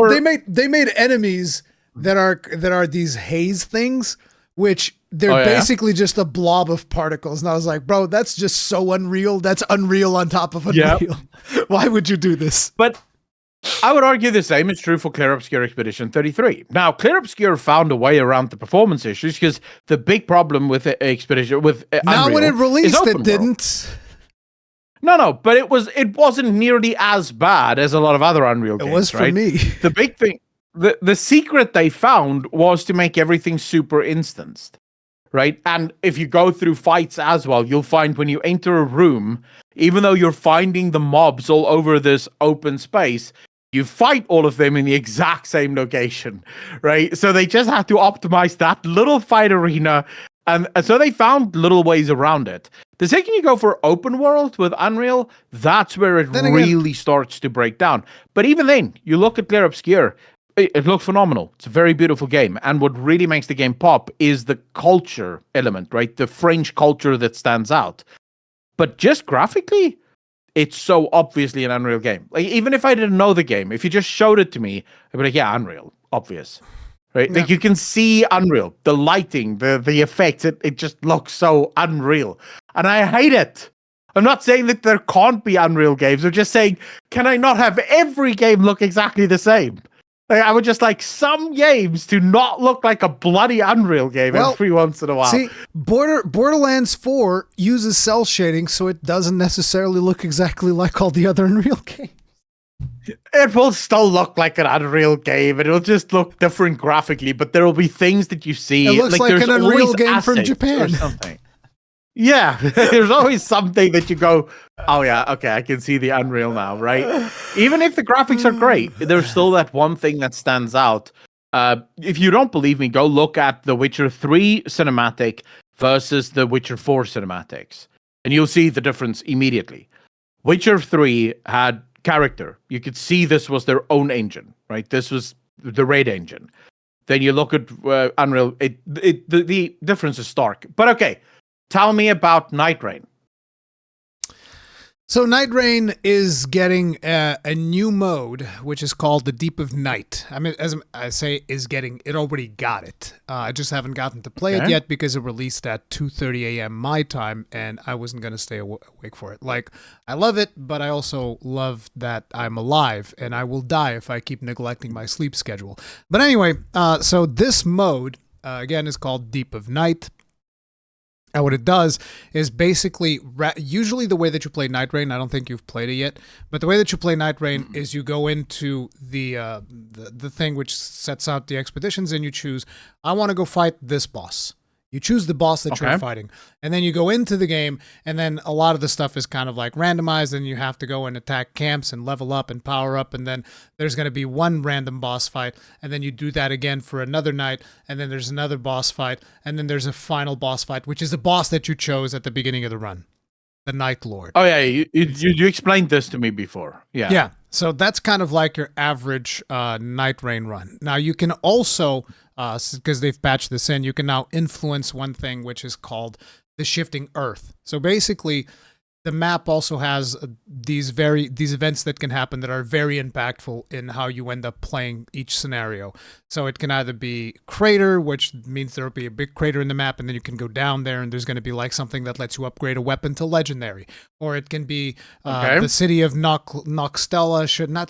[SPEAKER 1] they made enemies that are these haze things, which they're basically just a blob of particles. And I was like, bro, that's just so unreal. That's Unreal on top of Unreal. Yep. Why would you do this?
[SPEAKER 2] But I would argue the same is true for Clear Obscure Expedition 33. Now, Clear Obscure found a way around the performance issues because the big problem with Expedition
[SPEAKER 1] Unreal when it released, it didn't.
[SPEAKER 2] No, but it wasn't nearly as bad as a lot of other Unreal games.
[SPEAKER 1] It was for me.
[SPEAKER 2] The big thing, the secret they found was to make everything super instanced, right? And if you go through fights as well, you'll find when you enter a room, even though you're finding the mobs all over this open space, you fight all of them in the exact same location, right? So they just have to optimize that little fight arena. And so they found little ways around it. The second you go for open world with Unreal, that's where it really starts to break down. But even then, you look at Clear Obscure, it looks phenomenal. It's a very beautiful game. And what really makes the game pop is the culture element, right? The French culture that stands out. But just graphically, it's so obviously an Unreal game. Like, even if I didn't know the game, if you just showed it to me, I'd be like, yeah, Unreal, obvious. Right? Yeah. Like, you can see Unreal, the lighting, the effects, it just looks so unreal. And I hate it. I'm not saying that there can't be Unreal games. I'm just saying, can I not have every game look exactly the same? Like, I would just like some games to not look like a bloody Unreal game every once in a while.
[SPEAKER 1] See, Borderlands 4 uses cell shading, so it doesn't necessarily look exactly like all the other Unreal games.
[SPEAKER 2] It will still look like an Unreal game, and it'll just look different graphically, but there will be things that you see.
[SPEAKER 1] It looks like an Unreal game from Japan.
[SPEAKER 2] Or something. Yeah, there's always something that you go, oh yeah, okay, I can see the Unreal now, right? Even if the graphics are great, there's still that one thing that stands out. If you don't believe me, go look at the Witcher 3 cinematic versus the Witcher 4 cinematics, and you'll see the difference immediately. Witcher 3 had character. You could see this was their own engine, right? This was the Raid engine. Then you look at Unreal, the difference is stark. But okay, tell me about Night Rain.
[SPEAKER 1] So Night Rain is getting a new mode, which is called the Deep of Night. I mean, as I say, it already got it. I just haven't gotten to play it yet because it released at 2:30 a.m. my time, and I wasn't going to stay awake for it. Like, I love it, but I also love that I'm alive, and I will die if I keep neglecting my sleep schedule. But anyway, so this mode, again, is called Deep of Night. And what it does is basically, usually the way that you play Night Rain, I don't think you've played it yet, but the way that you play Night Rain is you go into the thing which sets out the expeditions, and you choose, I want to go fight this boss. You choose the boss that you're fighting, and then you go into the game, and then a lot of the stuff is kind of like randomized, and you have to go and attack camps and level up and power up, and then there's going to be one random boss fight, and then you do that again for another night, and then there's another boss fight, and then there's a final boss fight, which is the boss that you chose at the beginning of the run, the Night Lord.
[SPEAKER 2] Oh yeah, you explained this to me before.
[SPEAKER 1] Yeah. So that's kind of like your average Night Rain run. Now you can also, because they've patched this in, you can now influence one thing which is called the Shifting Earth. So basically, the map also has these events that can happen that are very impactful in how you end up playing each scenario. So it can either be crater, which means there will be a big crater in the map, and then you can go down there, and there's going to be like something that lets you upgrade a weapon to legendary. Or it can be the city of Noxtella.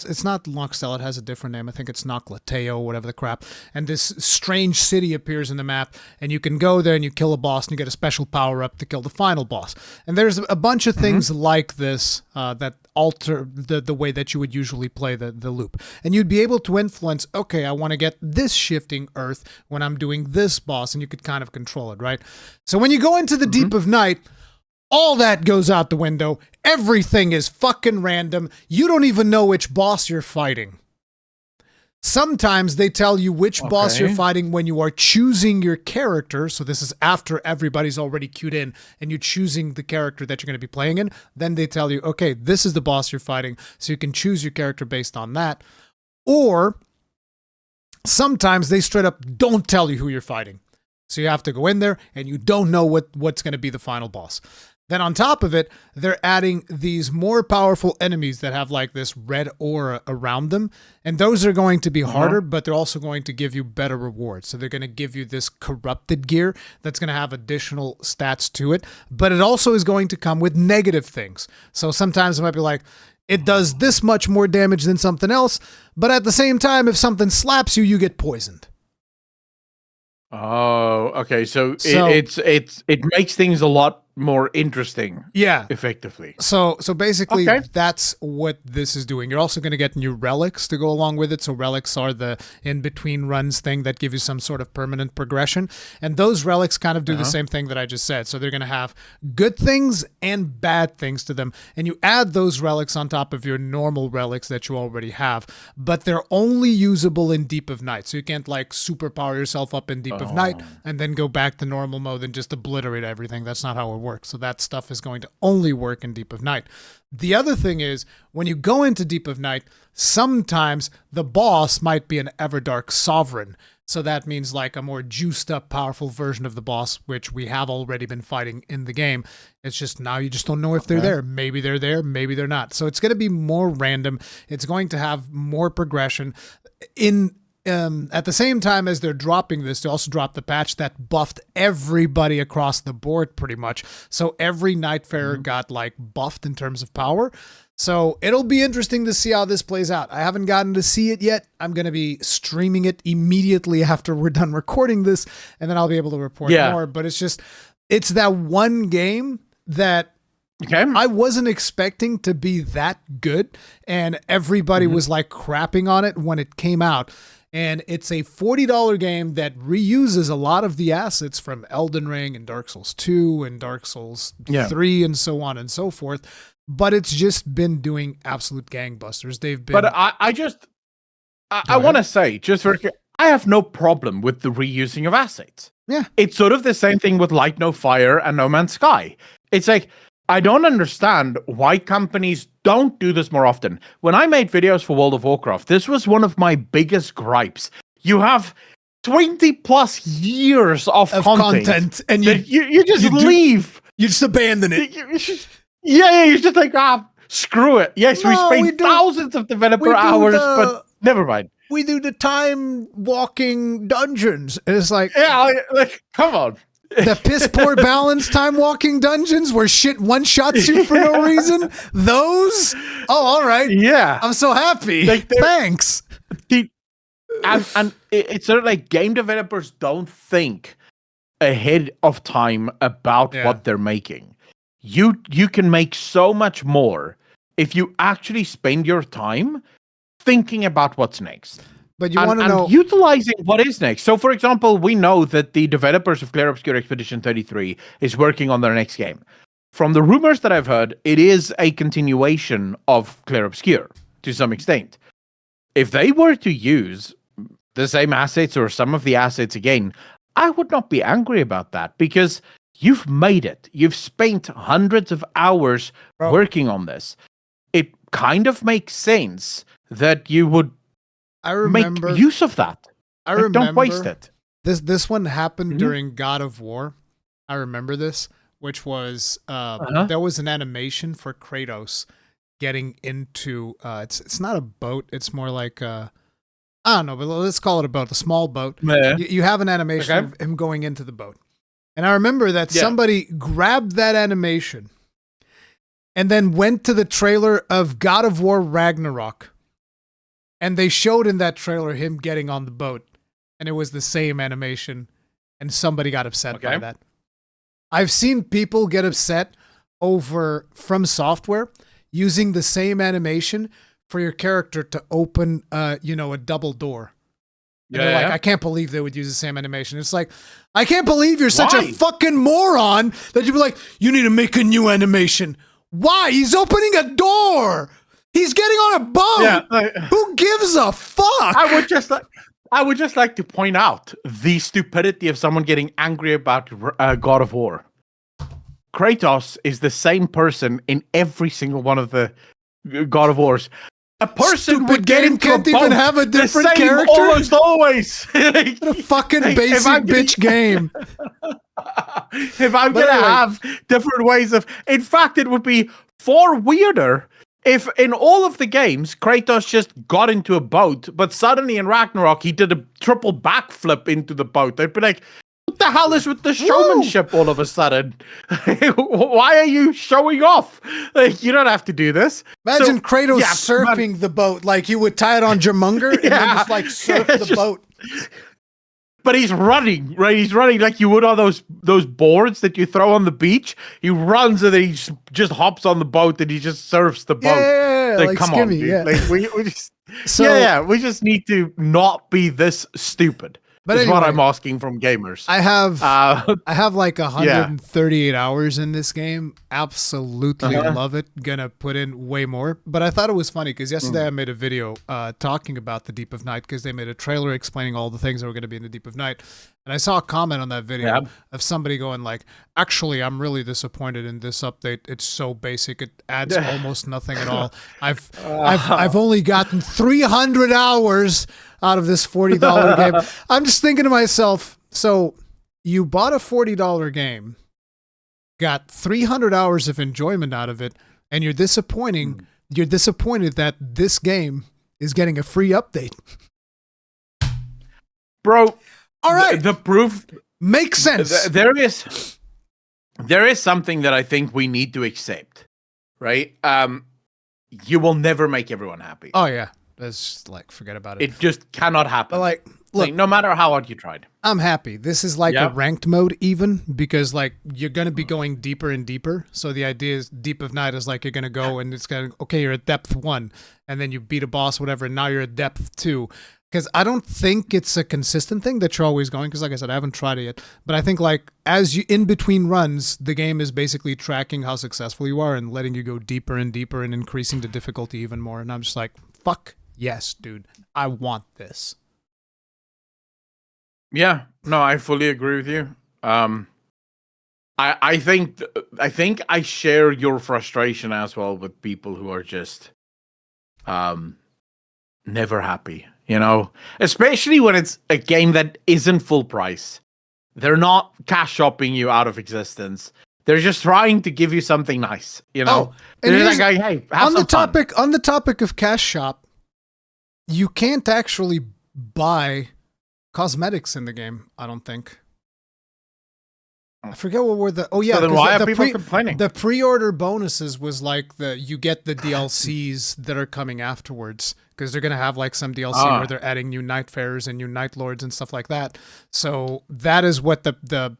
[SPEAKER 1] It's not Noxtella. It has a different name. I think it's Noclateo, whatever the crap. And this strange city appears in the map, and you can go there and you kill a boss, and you get a special power up to kill the final boss. And there's a bunch of things like this that alter the way that you would usually play the loop. And you'd be able to influence, okay, I want to get this Shifting Earth when I'm doing this boss, and you could kind of control it, right? So when you go into the Deep of Night, all that goes out the window. Everything is fucking random. You don't even know which boss you're fighting. Sometimes they tell you which boss you're fighting when you are choosing your character. So this is after everybody's already queued in and you're choosing the character that you're going to be playing in. Then they tell you, okay, this is the boss you're fighting. So you can choose your character based on that. Or sometimes they straight up don't tell you who you're fighting. So you have to go in there and you don't know what's going to be the final boss. Then on top of it, they're adding these more powerful enemies that have like this red aura around them. And those are going to be harder, but they're also going to give you better rewards. So they're going to give you this corrupted gear that's going to have additional stats to it. But it also is going to come with negative things. So sometimes it might be like, it does this much more damage than something else. But at the same time, if something slaps you, you get poisoned.
[SPEAKER 2] Oh, okay. So it makes things a lot more interesting.
[SPEAKER 1] Yeah.
[SPEAKER 2] Effectively.
[SPEAKER 1] So basically that's what this is doing. You're also going to get new relics to go along with it. So relics are the in-between runs thing that give you some sort of permanent progression. And those relics kind of do the same thing that I just said. So they're going to have good things and bad things to them. And you add those relics on top of your normal relics that you already have. But they're only usable in Deep of Night. So you can't like superpower yourself up in Deep of Night and then go back to normal mode and just obliterate everything. That's not how it work. So that stuff is going to only work in Deep of Night. The other thing is, when you go into Deep of Night, sometimes the boss might be an Everdark Sovereign. So that means like a more juiced up, powerful version of the boss, which we have already been fighting in the game. It's just now you just don't know if they're there. Maybe they're there, maybe they're not. So it's going to be more random. It's going to have more progression. At the same time as they're dropping this, they also dropped the patch that buffed everybody across the board pretty much. So every Nightfarer got like buffed in terms of power. So it'll be interesting to see how this plays out. I haven't gotten to see it yet. I'm going to be streaming it immediately after we're done recording this, and then I'll be able to report more. But it's that one game that I wasn't expecting to be that good, and everybody was like crapping on it when it came out. And it's a $40 game that reuses a lot of the assets from Elden Ring and Dark Souls 2 and Dark Souls 3 and so on and so forth. But it's just been doing absolute gangbusters. They've been.
[SPEAKER 2] But I want to say, just for I have no problem with the reusing of assets.
[SPEAKER 1] Yeah.
[SPEAKER 2] It's sort of the same thing with Light No Fire and No Man's Sky. It's like, I don't understand why companies don't do this more often. When I made videos for World of Warcraft, this was one of my biggest gripes. You have 20 plus years of content
[SPEAKER 1] and
[SPEAKER 2] you just leave.
[SPEAKER 1] You just abandon it.
[SPEAKER 2] You're just like, screw it. Yes, we spent thousands of developer hours, but never mind.
[SPEAKER 1] We do the time walking dungeons. And it's like,
[SPEAKER 2] come on.
[SPEAKER 1] The piss poor balance time walking dungeons where shit one shots you for no reason. Those? Oh, all right.
[SPEAKER 2] Yeah.
[SPEAKER 1] I'm so happy. Thanks.
[SPEAKER 2] And it's sort of like game developers don't think ahead of time about what they're making. You can make so much more if you actually spend your time thinking about what's next.
[SPEAKER 1] But you want to know,
[SPEAKER 2] utilizing what is next. So, for example, we know that the developers of Clear Obscure Expedition 33 is working on their next game. From the rumors that I've heard, it is a continuation of Clear Obscure to some extent. If they were to use the same assets or some of the assets again, I would not be angry about that because you've made it. You've spent hundreds of hours working on this. It kind of makes sense that you would make use of that.
[SPEAKER 1] I remember.
[SPEAKER 2] Don't waste it.
[SPEAKER 1] This one happened during God of War. I remember this, which was there was an animation for Kratos getting into it's not a boat. It's more like I don't know, but let's call it a boat, a small boat.
[SPEAKER 2] Yeah.
[SPEAKER 1] You have an animation of him going into the boat, and I remember that somebody grabbed that animation and then went to the trailer of God of War Ragnarok. And they showed in that trailer him getting on the boat. And it was the same animation. And somebody got upset by that. I've seen people get upset over From Software using the same animation for your character to open a double door. And they're like, I can't believe they would use the same animation. It's like, I can't believe you're such a fucking moron that you'd be like, you need to make a new animation. Why? He's opening a door. He's getting on a boat. Yeah, who gives a fuck?
[SPEAKER 2] I would just like to point out the stupidity of someone getting angry about God of War. Kratos is the same person in every single one of the God of Wars. A person
[SPEAKER 1] Stupid
[SPEAKER 2] would get
[SPEAKER 1] game
[SPEAKER 2] into
[SPEAKER 1] can't
[SPEAKER 2] a boat
[SPEAKER 1] even have a different
[SPEAKER 2] the same
[SPEAKER 1] character?
[SPEAKER 2] almost always. Like,
[SPEAKER 1] What a fucking
[SPEAKER 2] like,
[SPEAKER 1] basic bitch game.
[SPEAKER 2] If I'm
[SPEAKER 1] But
[SPEAKER 2] gonna
[SPEAKER 1] anyway.
[SPEAKER 2] have different ways of, in fact, it would be far weirder if in all of the games Kratos just got into a boat, but suddenly in Ragnarok he did a triple backflip into the boat. They'd be like, what the hell is with the showmanship all of a sudden? Why are you showing off? Like, you don't have to do this.
[SPEAKER 1] Imagine Kratos surfing the boat. Like, he would tie it on Jamunger and then just, like, surf the boat.
[SPEAKER 2] But he's running, right? He's running like you would on those boards that you throw on the beach. He runs and then he just hops on the boat and he just surfs the boat.
[SPEAKER 1] Yeah,
[SPEAKER 2] like come
[SPEAKER 1] Skimmy,
[SPEAKER 2] on, dude.
[SPEAKER 1] yeah.
[SPEAKER 2] Like, we just we just need to not be this stupid. But anyway, what I'm asking from gamers.
[SPEAKER 1] I have like 138 hours in this game. Absolutely love it. Gonna put in way more. But I thought it was funny because yesterday I made a video talking about the Deep of Night because they made a trailer explaining all the things that were going to be in the Deep of Night. And I saw a comment on that video of somebody going like, actually, I'm really disappointed in this update. It's so basic. It adds almost nothing at all. I've only gotten 300 hours out of this $40 game. I'm just thinking to myself, so you bought a $40 game, got 300 hours of enjoyment out of it, and you're disappointed that this game is getting a free update.
[SPEAKER 2] Bro,
[SPEAKER 1] all right.
[SPEAKER 2] The proof
[SPEAKER 1] makes sense.
[SPEAKER 2] There is something that I think we need to accept, right? You will never make everyone happy.
[SPEAKER 1] Oh yeah. Let's like forget about it.
[SPEAKER 2] It just cannot happen.
[SPEAKER 1] But like, look,
[SPEAKER 2] no matter how hard you tried.
[SPEAKER 1] I'm happy. This is like a ranked mode even because like you're going to be going deeper and deeper. So the idea is Deep of Night is like you're going to go and it's going to, okay, you're at depth 1 and then you beat a boss, whatever. And now you're at depth 2. Because I don't think it's a consistent thing that you're always going. Because like I said, I haven't tried it yet. But I think like as you in between runs, the game is basically tracking how successful you are and letting you go deeper and deeper and increasing the difficulty even more. And I'm just like, fuck yes, dude. I want this.
[SPEAKER 2] Yeah, no, I fully agree with you. I think I share your frustration as well with people who are just never happy, you know, especially when it's a game that isn't full price. They're not cash shopping you out of existence. They're just trying to give you something nice, you know. They're like, hey, have
[SPEAKER 1] on
[SPEAKER 2] some fun.
[SPEAKER 1] On the topic of cash shop, you can't actually buy cosmetics in the game, I don't think. I forget what were the... Oh, yeah.
[SPEAKER 2] So then why are people complaining?
[SPEAKER 1] The pre-order bonuses was like you get the DLCs that are coming afterwards because they're going to have like some DLC where they're adding new Nightfarers and new Night Lords and stuff like that. So that is what the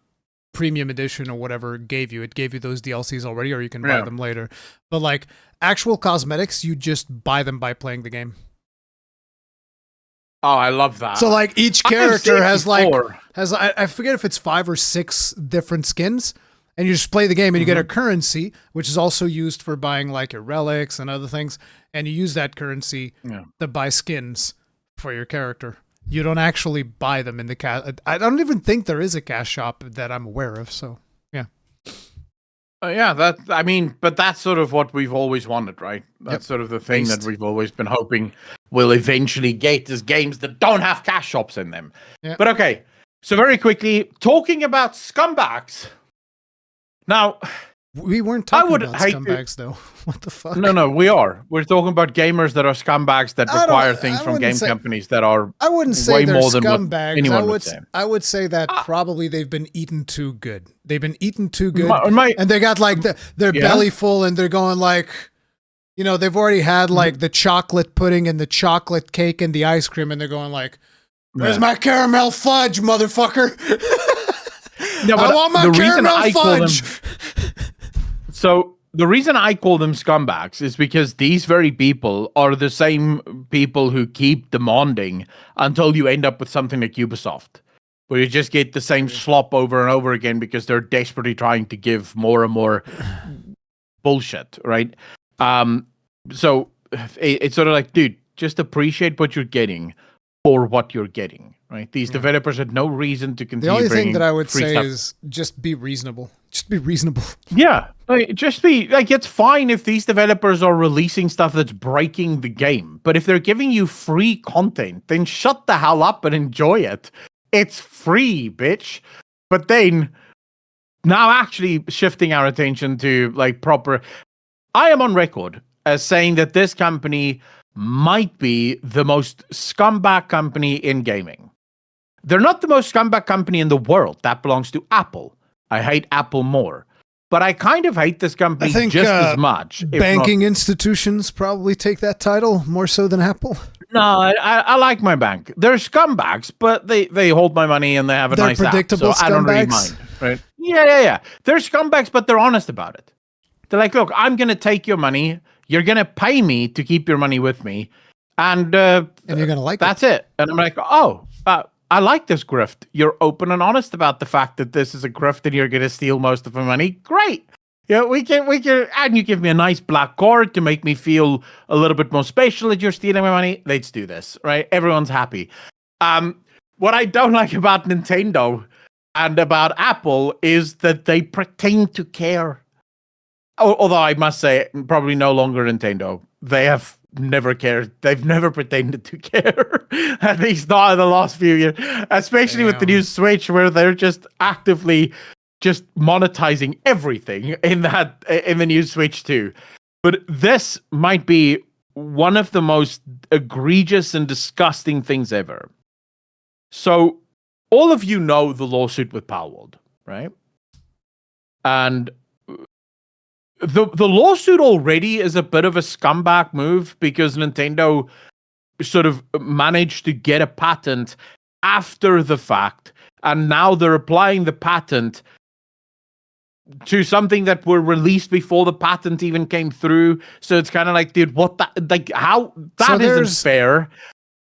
[SPEAKER 1] premium edition or whatever gave you. It gave you those DLCs already or you can buy them later. But like actual cosmetics, you just buy them by playing the game.
[SPEAKER 2] Oh, I love that.
[SPEAKER 1] So like each character has like I forget if it's 5 or 6 different skins, and you just play the game and you get a currency, which is also used for buying like your relics and other things, and you use that currency to buy skins for your character. You don't actually buy them in the cash. I don't even think there is a cash shop that I'm aware of. So yeah.
[SPEAKER 2] But that's sort of what we've always wanted, right? That's sort of the thing that we've always been hoping we'll eventually get is games that don't have cash shops in them. Yeah. But okay, so very quickly, talking about scumbags. Now,
[SPEAKER 1] we weren't talking about scumbags, though. What the fuck?
[SPEAKER 2] No, we are. We're talking about gamers that are scumbags that require things from game companies that are
[SPEAKER 1] I wouldn't say
[SPEAKER 2] way
[SPEAKER 1] they're
[SPEAKER 2] more than
[SPEAKER 1] scumbags.
[SPEAKER 2] what anyone would say.
[SPEAKER 1] I would say that probably they've been eaten too good. They've been eaten too good, and they got like their belly full, and they're going like, you know, they've already had like the chocolate pudding and the chocolate cake and the ice cream, and they're going like, "Where's my caramel fudge, motherfucker?" No, I want my caramel fudge.
[SPEAKER 2] So the reason I call them scumbags is because these very people are the same people who keep demanding until you end up with something like Ubisoft, where you just get the same slop over and over again because they're desperately trying to give more and more bullshit, right? So it's sort of like, dude, just appreciate what you're getting. for what you're getting, right? These developers had no reason to continue.
[SPEAKER 1] The only thing that I would
[SPEAKER 2] say
[SPEAKER 1] is just be reasonable. Just be reasonable.
[SPEAKER 2] Yeah, just be like, it's fine if these developers are releasing stuff that's breaking the game, but if they're giving you free content, then shut the hell up and enjoy it. It's free, bitch. But then, now actually shifting our attention to like proper, I am on record as saying that this company might be the most scumbag company in gaming. They're not the most scumbag company in the world. That belongs to Apple. I hate Apple more. But I kind of hate this company just as much.
[SPEAKER 1] Banking institutions probably take that title more so than Apple.
[SPEAKER 2] No, I like my bank. They're scumbags, but they hold my money and they have a nice app, so I don't really mind. Right? Yeah. They're scumbags, but they're honest about it. They're like, look, I'm going to take your money. You're going to pay me to keep your money with me. And you're
[SPEAKER 1] going to like
[SPEAKER 2] that's it. And I'm like, I like this grift. You're open and honest about the fact that this is a grift and you're going to steal most of my money. Great. Yeah, we can, and you give me a nice black card to make me feel a little bit more special that you're stealing my money. Let's do this, right? Everyone's happy. What I don't like about Nintendo and about Apple is that they pretend to care. Although I must say, probably no longer Nintendo. They have never cared. They've never pretended to care. At least not in the last few years. Especially with the new Switch, where they're just actively just monetizing everything in the new Switch 2. But this might be one of the most egregious and disgusting things ever. So, all of you know the lawsuit with Palworld, right? And the lawsuit already is a bit of a scumbag move because Nintendo sort of managed to get a patent after the fact, and now they're applying the patent to something that were released before the patent even came through. So it's kind of like, dude, what that, like, how that isn't fair.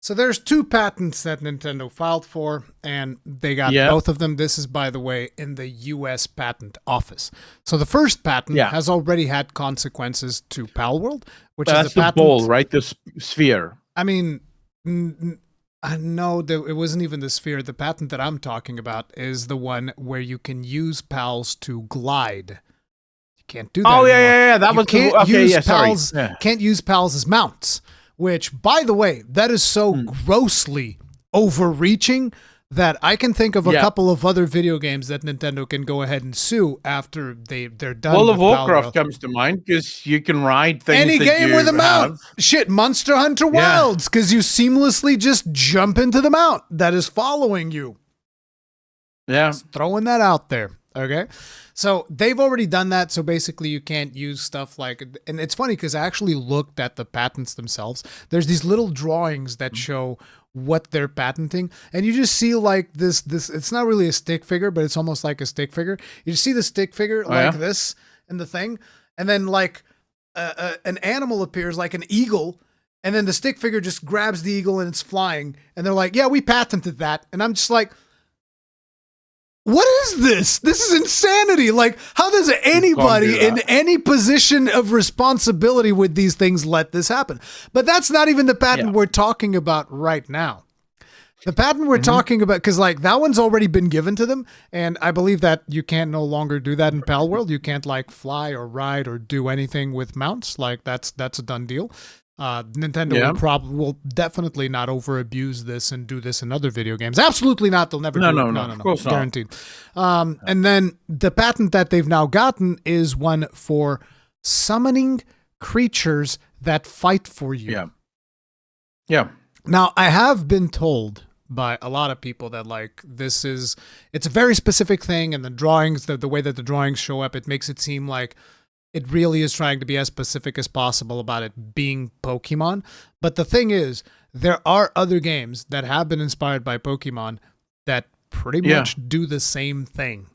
[SPEAKER 1] So there's two patents that Nintendo filed for, and they got both of them. This is, by the way, in the U.S. Patent Office. So the first patent has already had consequences to Palworld, which is the patent,
[SPEAKER 2] ball, right? The sphere.
[SPEAKER 1] I mean, no, it wasn't even the sphere. The patent that I'm talking about is the one where you can use pals to glide. You can't do that anymore.
[SPEAKER 2] Yeah. That was
[SPEAKER 1] Can't use pals as mounts. Which, by the way, that is so grossly overreaching that I can think of a couple of other video games that Nintendo can go ahead and sue after they're done.
[SPEAKER 2] World of Warcraft comes to mind because you can ride things.
[SPEAKER 1] Any game with a mount. Shit, Monster Hunter Wilds, because you seamlessly just jump into the mount that is following you.
[SPEAKER 2] Yeah.
[SPEAKER 1] Just throwing that out there. Okay. So they've already done that. So basically you can't use stuff like, and it's funny because I actually looked at the patents themselves. There's these little drawings that show what they're patenting. And you just see like this, it's not really a stick figure, but it's almost like a stick figure. You just see the stick figure this in the thing. And then like an animal appears like an eagle. And then the stick figure just grabs the eagle and it's flying. And they're like, yeah, we patented that. And I'm just like, what is this? This is insanity. Like, how does anybody in any position of responsibility with these things let this happen? But that's not even the patent we're talking about right now. The patent we're talking about, because like that one's already been given to them, and I believe that you can't no longer do that in Palworld. You can't like fly or ride or do anything with mounts. Like that's a done deal. Nintendo will definitely not over abuse this and do this in other video games. Absolutely not. They'll never do it. No. Of course guaranteed. And then the patent that they've now gotten is one for summoning creatures that fight for you.
[SPEAKER 2] Yeah.
[SPEAKER 1] Now, I have been told by a lot of people that like it's a very specific thing, and the drawings, the way that the drawings show up, it makes it seem like it really is trying to be as specific as possible about it being Pokemon. But the thing is, there are other games that have been inspired by Pokemon that pretty much do the same thing.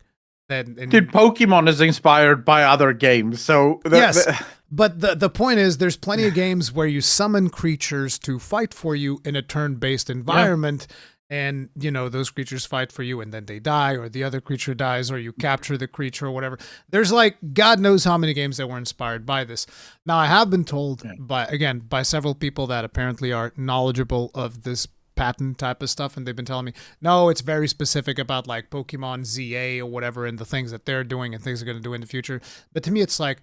[SPEAKER 2] Dude, Pokemon is inspired by other games. So
[SPEAKER 1] but the point is, there's plenty of games where you summon creatures to fight for you in a turn-based environment. And, you know, those creatures fight for you and then they die, or the other creature dies, or you capture the creature or whatever. There's like, God knows how many games that were inspired by this. Now, I have been told by several people that apparently are knowledgeable of this patent type of stuff, and they've been telling me, no, it's very specific about like Pokemon ZA or whatever and the things that they're doing and things they're going to do in the future. But to me, it's like,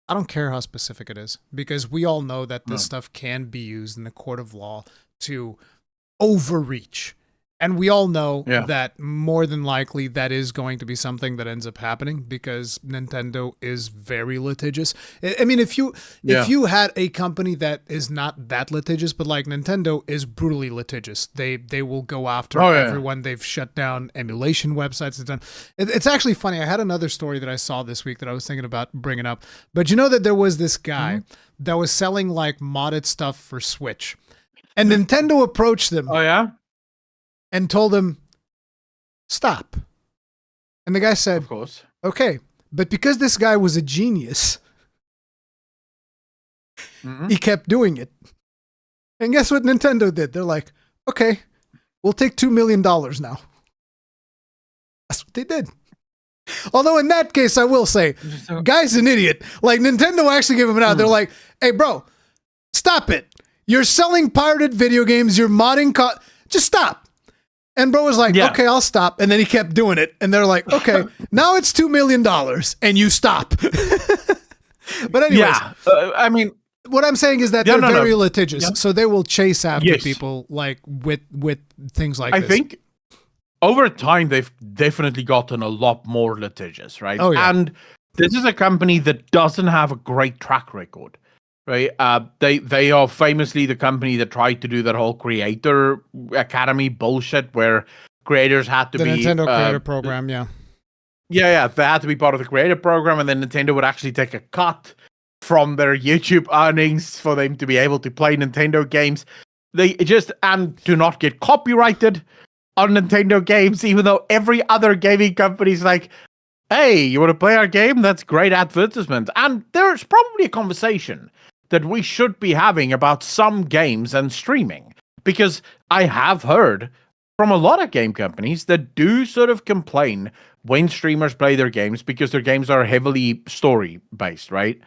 [SPEAKER 1] I don't care how specific it is, because we all know that this stuff can be used in the court of law to overreach. And we all know that more than likely that is going to be something that ends up happening, because Nintendo is very litigious. I mean, if you had a company that is not that litigious, but like Nintendo is brutally litigious, they will go after everyone. They've shut down emulation websites. It's actually funny. I had another story that I saw this week that I was thinking about bringing up. But you know that there was this guy that was selling like modded stuff for Switch, and Nintendo approached them.
[SPEAKER 2] Oh yeah.
[SPEAKER 1] And told him, stop. And the guy said,
[SPEAKER 2] of course.
[SPEAKER 1] Okay, but because this guy was a genius, he kept doing it. And guess what Nintendo did? They're like, okay, we'll take $2 million now. That's what they did. Although in that case, I will say, guy's an idiot. Like, Nintendo actually gave him an out. They're like, hey, bro, stop it. You're selling pirated video games. You're modding. Just stop. And bro was like, okay, I'll stop. And then he kept doing it. And they're like, okay, now it's $2 million and you stop. But anyways,
[SPEAKER 2] I mean,
[SPEAKER 1] what I'm saying is that they're very litigious. Yeah. So they will chase after people like with things like this.
[SPEAKER 2] I think over time, they've definitely gotten a lot more litigious, right?
[SPEAKER 1] Oh, yeah.
[SPEAKER 2] And this is a company that doesn't have a great track record. Right, they are famously the company that tried to do that whole creator academy bullshit, where creators had to
[SPEAKER 1] be the Nintendo Creator Program,
[SPEAKER 2] they had to be part of the Creator Program, and then Nintendo would actually take a cut from their YouTube earnings for them to be able to play Nintendo games. They just do not get copyrighted on Nintendo games, even though every other gaming company is like, hey, you want to play our game? That's great advertisement. And there's probably a conversation that we should be having about some games and streaming, because I have heard from a lot of game companies that do sort of complain when streamers play their games, because their games are heavily story based, right?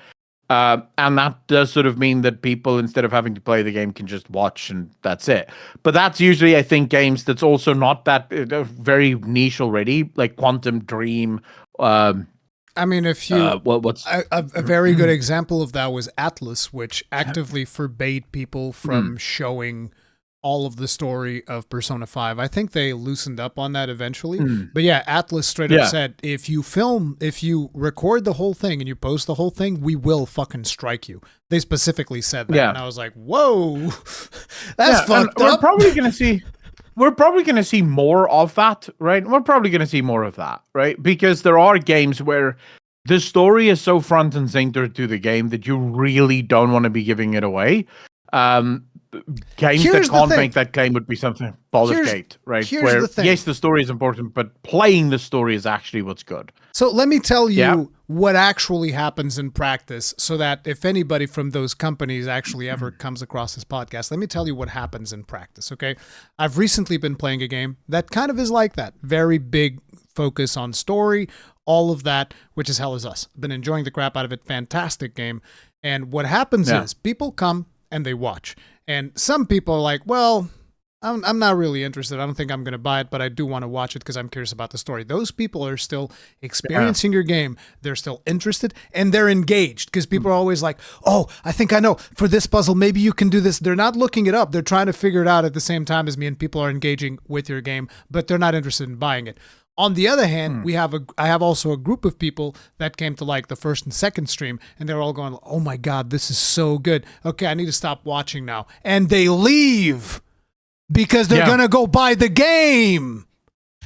[SPEAKER 2] And that does sort of mean that people, instead of having to play the game, can just watch and that's it. But that's usually, I think, games that's also not that very niche already, like Quantum Dream.
[SPEAKER 1] I mean, if you
[SPEAKER 2] what's
[SPEAKER 1] a very good example of that was Atlas, which actively forbade people from showing all of the story of Persona 5. I think they loosened up on that eventually. But yeah, Atlas straight up said, if you record the whole thing and you post the whole thing, we will fucking strike you. They specifically said that. And I was like, whoa, that's fucked up.
[SPEAKER 2] We're probably going to see more of that, right? We're probably going to see more of that, right? Because there are games where the story is so front and center to the game that you really don't want to be giving it away. Games that can't make that claim would be something Baldur's Gate, right? Where, yes, the story is important, but playing the story is actually what's good.
[SPEAKER 1] So let me tell you what actually happens in practice, so that if anybody from those companies actually ever comes across this podcast, let me tell you what happens in practice, okay? I've recently been playing a game that kind of is like that. Very big focus on story, all of that, which is Hell Is Us. Been enjoying the crap out of it. Fantastic game. And what happens is people come and they watch. And some people are like, well, I'm not really interested. I don't think I'm going to buy it, but I do want to watch it because I'm curious about the story. Those people are still experiencing your game. They're still interested and they're engaged, because people are always like, oh, I think I know. For this puzzle, maybe you can do this. They're not looking it up. They're trying to figure it out at the same time as me, and people are engaging with your game, but they're not interested in buying it. On the other hand, I have also a group of people that came to like the first and second stream, and they're all going, oh my God, this is so good. Okay, I need to stop watching now. And they leave because they're going to go buy the game.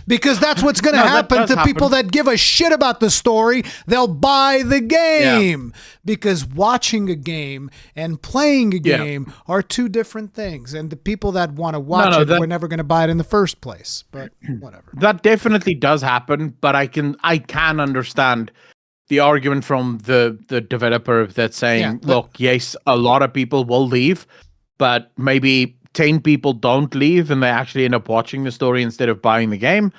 [SPEAKER 1] Because that's what's going to happen to people that give a shit about the story. They'll buy the game. Because watching a game and playing a game are two different things. And the people that want to watch it were never going to buy it in the first place. But whatever.
[SPEAKER 2] That definitely does happen. But I can understand the argument from the developer that's saying, look, yes, a lot of people will leave, but maybe 10 people don't leave and they actually end up watching the story instead of buying the game.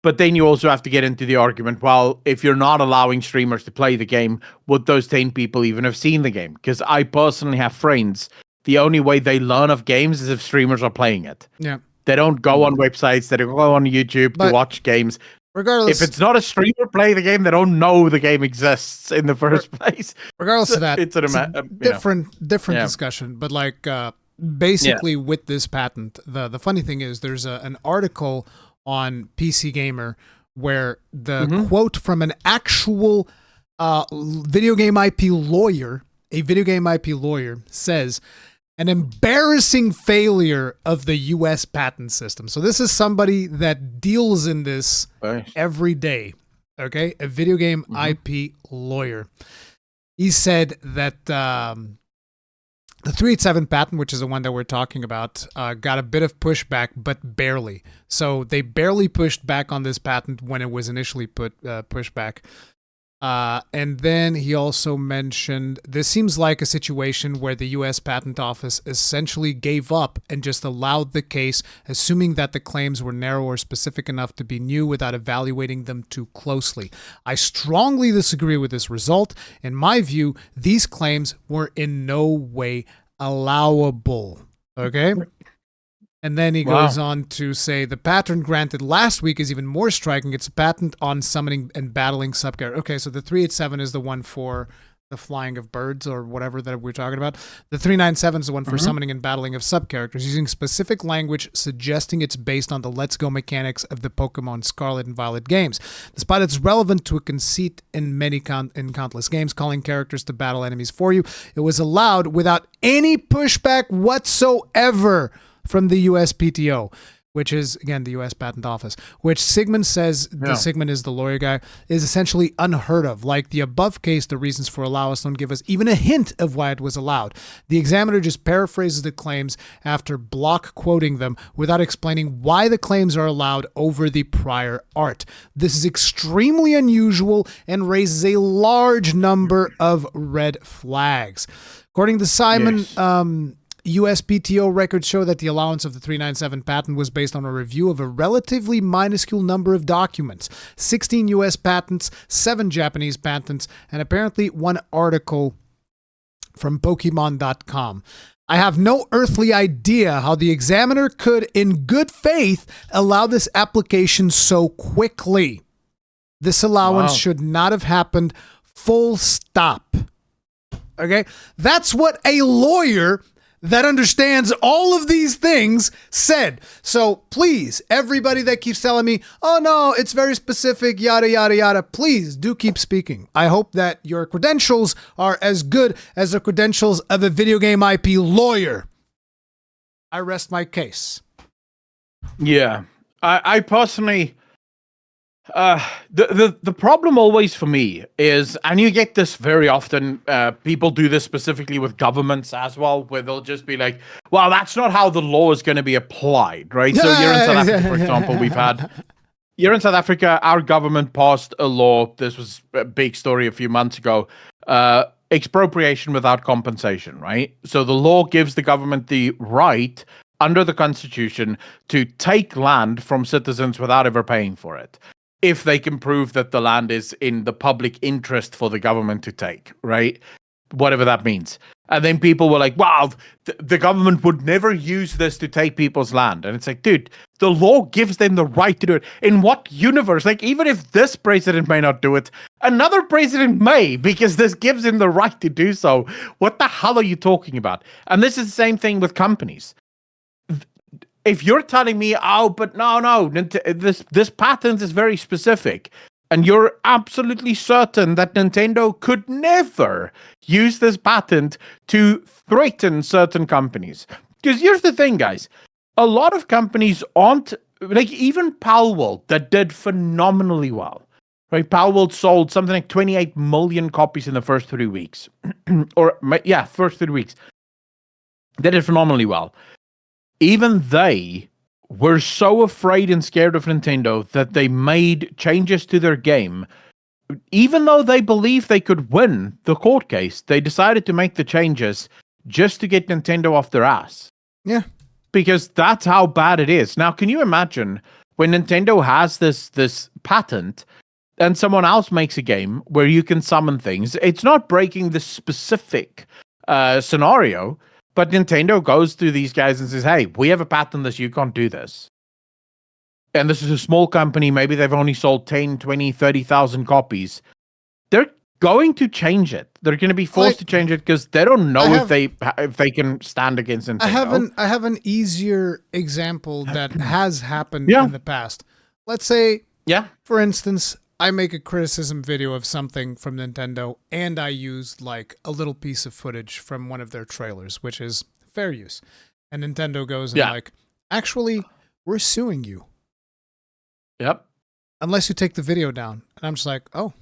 [SPEAKER 2] But then you also have to get into the argument, well, if you're not allowing streamers to play the game, would those 10 people even have seen the game? Because I personally have friends the only way they learn of games is if streamers are playing it.
[SPEAKER 1] Yeah.
[SPEAKER 2] They don't go on websites, they don't go on YouTube to watch games.
[SPEAKER 1] Regardless,
[SPEAKER 2] if it's not a streamer playing the game, they don't know the game exists in the first place.
[SPEAKER 1] Regardless of that, it's a different discussion. But like basically with this patent, the funny thing is there's an article on PC Gamer where the quote from an actual video game IP lawyer, says, an embarrassing failure of the U.S. patent system. So this is somebody that deals in this every day, okay? A video game IP lawyer. He said that the 387 patent, which is the one that we're talking about, got a bit of pushback, but barely. So they barely pushed back on this patent when it was initially pushed back. And then he also mentioned this seems like a situation where the U.S. Patent Office essentially gave up and just allowed the case, assuming that the claims were narrow or specific enough to be new without evaluating them too closely. I strongly disagree with this result. In my view, these claims were in no way allowable. Okay? And then he goes on to say the patent granted last week is even more striking. It's a patent on summoning and battling subcharacters. Okay, so the 387 is the one for the flying of birds or whatever that we're talking about. The 397 is the one for summoning and battling of subcharacters, using specific language suggesting it's based on the Let's Go mechanics of the Pokemon Scarlet and Violet games. Despite its relevance to a conceit in many countless games, calling characters to battle enemies for you, it was allowed without any pushback whatsoever from the USPTO, which is, again, the U.S. Patent Office, which Sigmund says, Sigmund is the lawyer guy, is essentially unheard of. Like the above case, the reasons for allowance don't give us even a hint of why it was allowed. The examiner just paraphrases the claims after block quoting them without explaining why the claims are allowed over the prior art. This is extremely unusual and raises a large number of red flags. According to Simon, USPTO records show that the allowance of the 397 patent was based on a review of a relatively minuscule number of documents, 16 US patents, 7 Japanese patents, and apparently 1 article from Pokemon.com. I have no earthly idea how the examiner could, in good faith, allow this application so quickly. This allowance should not have happened, full stop. Okay? That's what a lawyer that understands all of these things said. So please, everybody that keeps telling me, oh no, it's very specific, yada, yada, yada, please do keep speaking. I hope that your credentials are as good as the credentials of a video game IP lawyer. I rest my case.
[SPEAKER 2] Yeah. I personally... the problem always for me is, and you get this very often, people do this specifically with governments as well, where they'll just be like, well, that's not how the law is going to be applied, right? So here in South Africa, for example, here in South Africa, our government passed a law, this was a big story a few months ago, expropriation without compensation, right? So the law gives the government the right under the Constitution to take land from citizens without ever paying for it, if they can prove that the land is in the public interest for the government to take, right? Whatever that means. And then people were like, wow, the government would never use this to take people's land. And it's like, dude, the law gives them the right to do it. In what universe? Like, even if this president may not do it, another president may, because this gives him the right to do so. What the hell are you talking about? And this is the same thing with companies. If you're telling me, oh, but no, this patent is very specific, and you're absolutely certain that Nintendo could never use this patent to threaten certain companies. Because here's the thing, guys. A lot of companies aren't, like even Palworld, that did phenomenally well. Right? Palworld sold something like 28 million copies in the first 3 weeks. First 3 weeks. They did phenomenally well. Even they were so afraid and scared of Nintendo that they made changes to their game. Even though they believed they could win the court case, they decided to make the changes just to get Nintendo off their ass.
[SPEAKER 1] Yeah.
[SPEAKER 2] Because that's how bad it is. Now, can you imagine when Nintendo has this patent and someone else makes a game where you can summon things? It's not breaking the specific scenario, But Nintendo goes to these guys and says, hey, we have a patent that you can't do this. And this is a small company. Maybe they've only sold 10, 20, 30,000 copies. They're going to change it. They're going to be forced to change it because they don't know if they can stand against Nintendo.
[SPEAKER 1] I have an easier example that has happened in the past. Let's say, for instance, I make a criticism video of something from Nintendo and I use like a little piece of footage from one of their trailers, which is fair use. And Nintendo goes and like, actually, we're suing you.
[SPEAKER 2] Yep.
[SPEAKER 1] Unless you take the video down. And I'm just like, oh,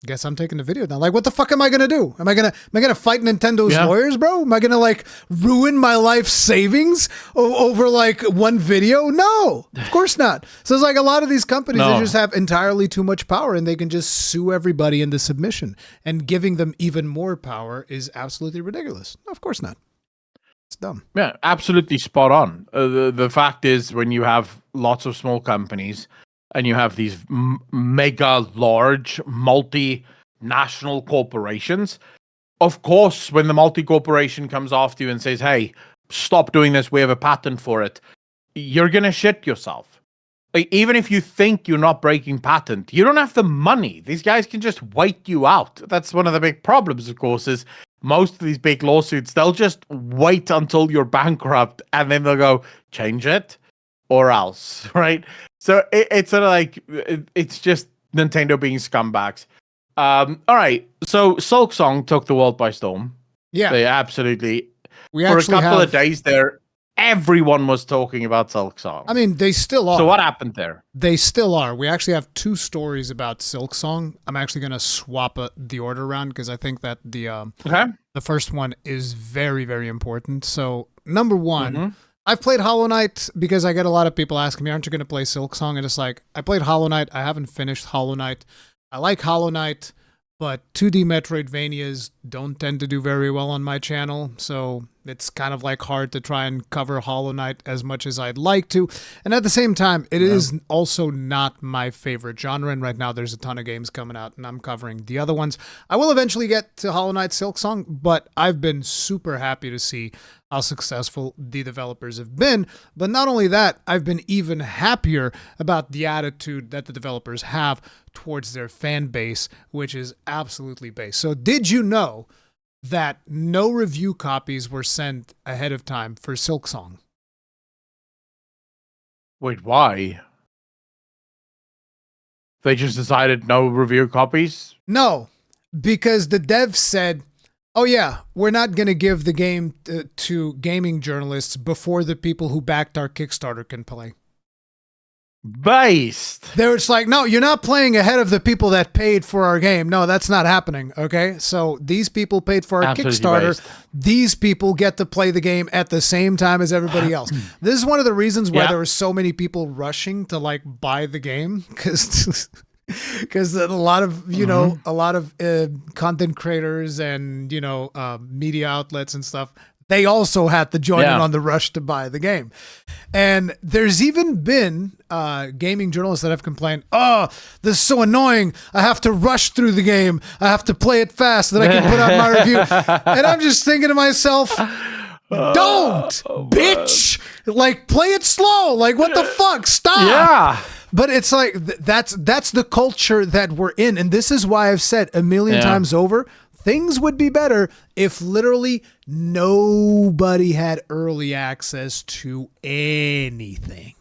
[SPEAKER 1] guess I'm taking the video down. Like, what the fuck am I gonna do? Am I gonna fight Nintendo's lawyers, bro? Am I gonna like ruin my life savings over like one video? No, of course not. So it's like a lot of these companies, they just have entirely too much power and they can just sue everybody into submission. And giving them even more power is absolutely ridiculous. No, of course not. It's dumb.
[SPEAKER 2] Yeah, absolutely spot on. The fact is, when you have lots of small companies and you have these mega large multinational corporations, of course, when the multi-corporation comes after you and says, hey, stop doing this, we have a patent for it, you're going to shit yourself. Like, even if you think you're not breaking patent, you don't have the money. These guys can just wait you out. That's one of the big problems, of course, is most of these big lawsuits, they'll just wait until you're bankrupt and then they'll go, change it or else, right? So it's sort of like, it's just Nintendo being scumbags. All right, so Silksong took the world by storm.
[SPEAKER 1] Yeah.
[SPEAKER 2] They absolutely, for a couple of days there, everyone was talking about Silksong.
[SPEAKER 1] I mean, they still are.
[SPEAKER 2] So what happened there?
[SPEAKER 1] They still are. We actually have two stories about Silksong. I'm actually going to swap the order around because I think that the first one is very, very important. So number one, I've played Hollow Knight because I get a lot of people asking me, aren't you going to play Silksong? And it's like, I played Hollow Knight. I haven't finished Hollow Knight. I like Hollow Knight, but 2D Metroidvanias don't tend to do very well on my channel. So it's kind of like hard to try and cover Hollow Knight as much as I'd like to. And at the same time, it is also not my favorite genre. And right now there's a ton of games coming out and I'm covering the other ones. I will eventually get to Hollow Knight Silksong, but I've been super happy to see how successful the developers have been. But not only that, I've been even happier about the attitude that the developers have towards their fan base, which is absolutely based. So did you know that no review copies were sent ahead of time for Silksong?
[SPEAKER 2] Wait, why? They just decided no review copies?
[SPEAKER 1] No, because the devs said, oh yeah, we're not going to give the game to gaming journalists before the people who backed our Kickstarter can play.
[SPEAKER 2] Based.
[SPEAKER 1] They're just like, no, you're not playing ahead of the people that paid for our game. No, that's not happening. Okay. So these people paid for our
[SPEAKER 2] Absolutely
[SPEAKER 1] Kickstarter.
[SPEAKER 2] based.
[SPEAKER 1] These people get to play the game at the same time as everybody else. This is one of the reasons why there were so many people rushing to like buy the game. Because a lot of, you know, a lot of content creators and, you know, media outlets and stuff, they also had to join in on the rush to buy the game. And there's even been gaming journalists that have complained, oh, this is so annoying. I have to rush through the game. I have to play it fast so that I can put out my review. And I'm just thinking to myself, don't, bitch. Like, play it slow. Like, what the fuck? Stop.
[SPEAKER 2] Yeah.
[SPEAKER 1] But it's like, that's the culture that we're in. And this is why I've said a million times over, things would be better if literally nobody had early access to anything.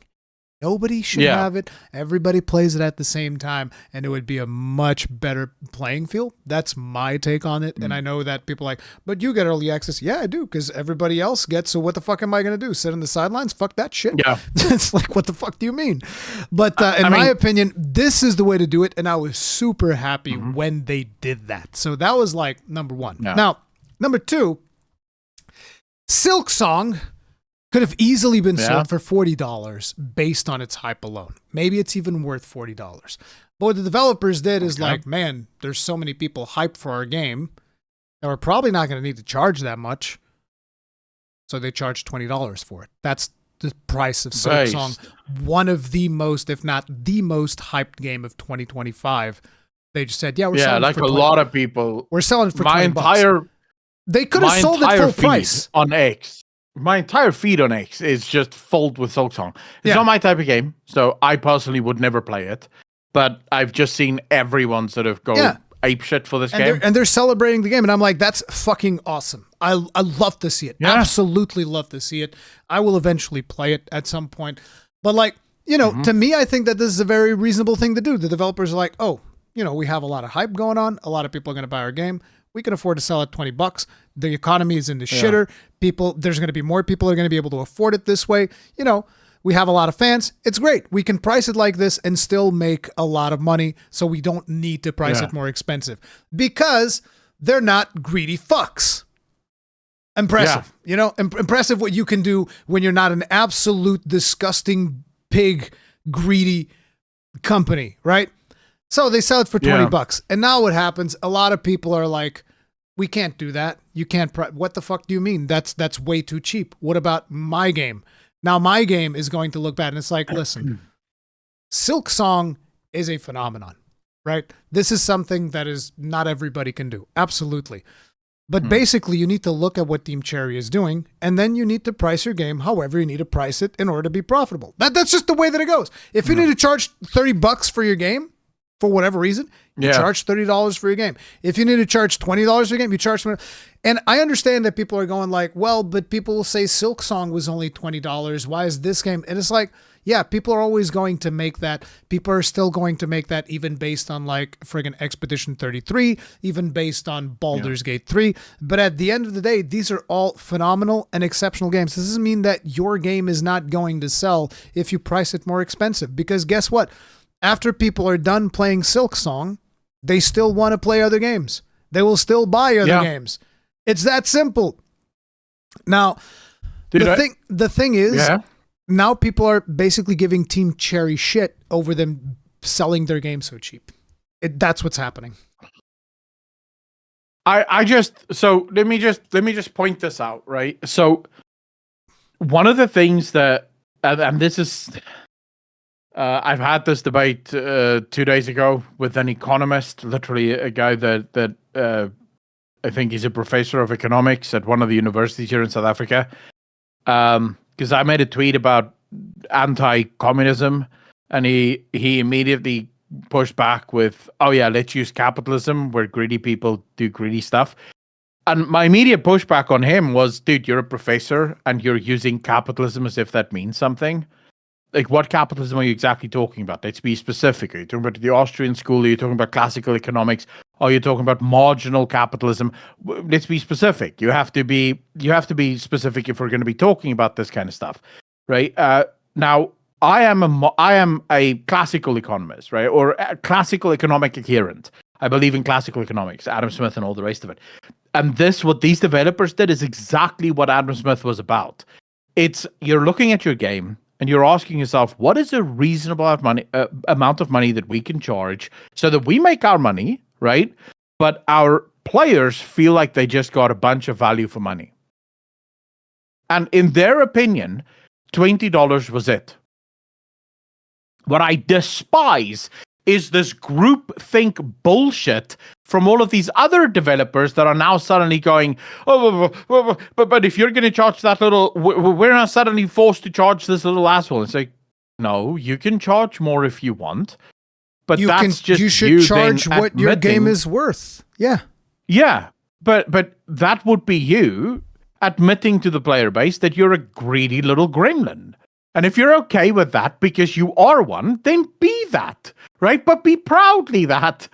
[SPEAKER 1] Nobody should have it. Everybody plays it at the same time, and it would be a much better playing field. That's my take on it. And I know that people are like, but you get early access. Yeah, I do, because everybody else gets, so what the fuck am I going to do? Sit on the sidelines? Fuck that shit. Yeah. It's like, what the fuck do you mean? But in my opinion, this is the way to do it, and I was super happy when they did that. So that was like number one. Yeah. Now, number two, Silksong could have easily been sold for $40 based on its hype alone. Maybe it's even worth $40. But what the developers did is like, man, there's so many people hyped for our game that we're probably not going to need to charge that much. So they charged $20 for it. That's the price of Silksong. One of the most, if not the most hyped game of 2025. They just said, yeah, we're selling it for $20.
[SPEAKER 2] Like a lot of people.
[SPEAKER 1] We're selling it for $20. They could have sold it full price
[SPEAKER 2] on X. My entire feed on X is just filled with Silksong. It's not my type of game, so I personally would never play it. But I've just seen everyone sort of go ape shit for this game.
[SPEAKER 1] And they're celebrating the game, and I'm like, that's fucking awesome. I love to see it. Yeah. Absolutely love to see it. I will eventually play it at some point. But like, you know, to me, I think that this is a very reasonable thing to do. The developers are like, oh, you know, we have a lot of hype going on. A lot of people are going to buy our game. We can afford to sell it $20. The economy is in the shitter. There's going to be more people that are going to be able to afford it this way. You know, we have a lot of fans. It's great. We can price it like this and still make a lot of money, so we don't need to price it more expensive because they're not greedy fucks. Impressive. You know, impressive what you can do when you're not an absolute disgusting pig greedy company, right? So they sell it for $20. And now what happens? A lot of people are like, we can't do that. You can't. What the fuck do you mean? That's way too cheap. What about my game? Now my game is going to look bad. And it's like, listen, Silksong is a phenomenon, right? This is something that is not everybody can do. Absolutely. But basically, you need to look at what Team Cherry is doing, and then you need to price your game however you need to price it in order to be profitable. That's just the way that it goes. If you need to charge $30 for your game, for whatever reason, you charge $30 for your game. If you need to charge $20 for your game, you charge $20. And I understand that people are going like, well, but people will say Silksong was only $20. Why is this game? And it's like, yeah, people are always going to make that. People are still going to make that even based on like friggin' Expedition 33, even based on Baldur's Gate 3. But at the end of the day, these are all phenomenal and exceptional games. This doesn't mean that your game is not going to sell if you price it more expensive. Because guess what? After people are done playing Silksong, they still want to play other games. They will still buy other games. It's that simple. Now, the thing is, now people are basically giving Team Cherry shit over them selling their game so cheap. That's what's happening.
[SPEAKER 2] So let me just point this out, right? So one of the things that, and this is, I've had this debate 2 days ago with an economist, literally a guy that I think he's a professor of economics at one of the universities here in South Africa. Because I made a tweet about anti-communism, and he immediately pushed back with, oh yeah, let's use capitalism where greedy people do greedy stuff. And my immediate pushback on him was, dude, you're a professor and you're using capitalism as if that means something. Like, what capitalism are you exactly talking about? Let's be specific. Are you talking about the Austrian school? Are you talking about classical economics? Are you talking about marginal capitalism? Let's be specific. You have to be specific if we're going to be talking about this kind of stuff, right? Now, I am a classical economist, right, or a classical economic adherent. I believe in classical economics, Adam Smith, and all the rest of it. And what these developers did is exactly what Adam Smith was about. It's, you're looking at your game and you're asking yourself, what is a reasonable amount of money that we can charge so that we make our money, right? But our players feel like they just got a bunch of value for money. And in their opinion, $20 was it. What I despise is this groupthink bullshit from all of these other developers that are now suddenly going, but if you're going to charge that little, we're now suddenly forced to charge this little asshole. It's like, no, you can charge more if you want, but you
[SPEAKER 1] should charge what your game is worth.
[SPEAKER 2] Yeah, but that would be you admitting to the player base that you're a greedy little gremlin. And if you're okay with that because you are one, then be that, right? But be proudly that.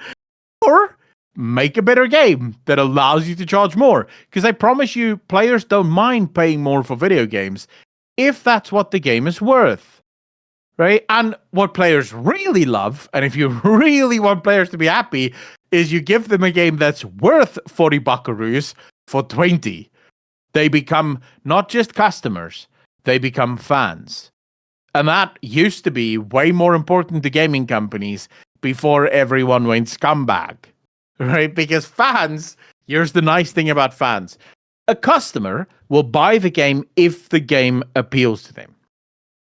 [SPEAKER 2] Or make a better game that allows you to charge more. Because I promise you, players don't mind paying more for video games if that's what the game is worth, right? And what players really love, and if you really want players to be happy, is you give them a game that's worth 40 buckaroos for 20. They become not just customers, they become fans. And that used to be way more important to gaming companies before everyone went scumbag, right? Because fans, here's the nice thing about fans. A customer will buy the game if the game appeals to them.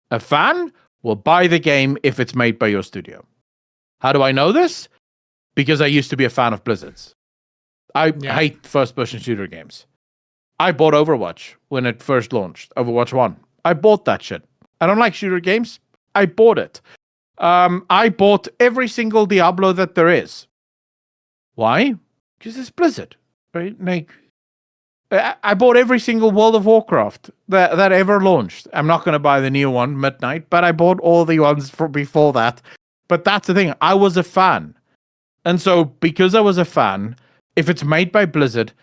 [SPEAKER 2] A fan will buy the game if it's made by your studio. How do I know this? Because I used to be a fan of Blizzard's. I hate first-person shooter games. I bought Overwatch when it first launched, Overwatch 1. I bought that shit. I don't like shooter games. I bought it. I bought every single Diablo that there is. Why? Because it's Blizzard, right? Like, I bought every single World of Warcraft that ever launched. I'm not going to buy the new one, Midnight, but I bought all the ones from before that. But that's the thing. I was a fan. And so, because I was a fan, if it's made by Blizzard,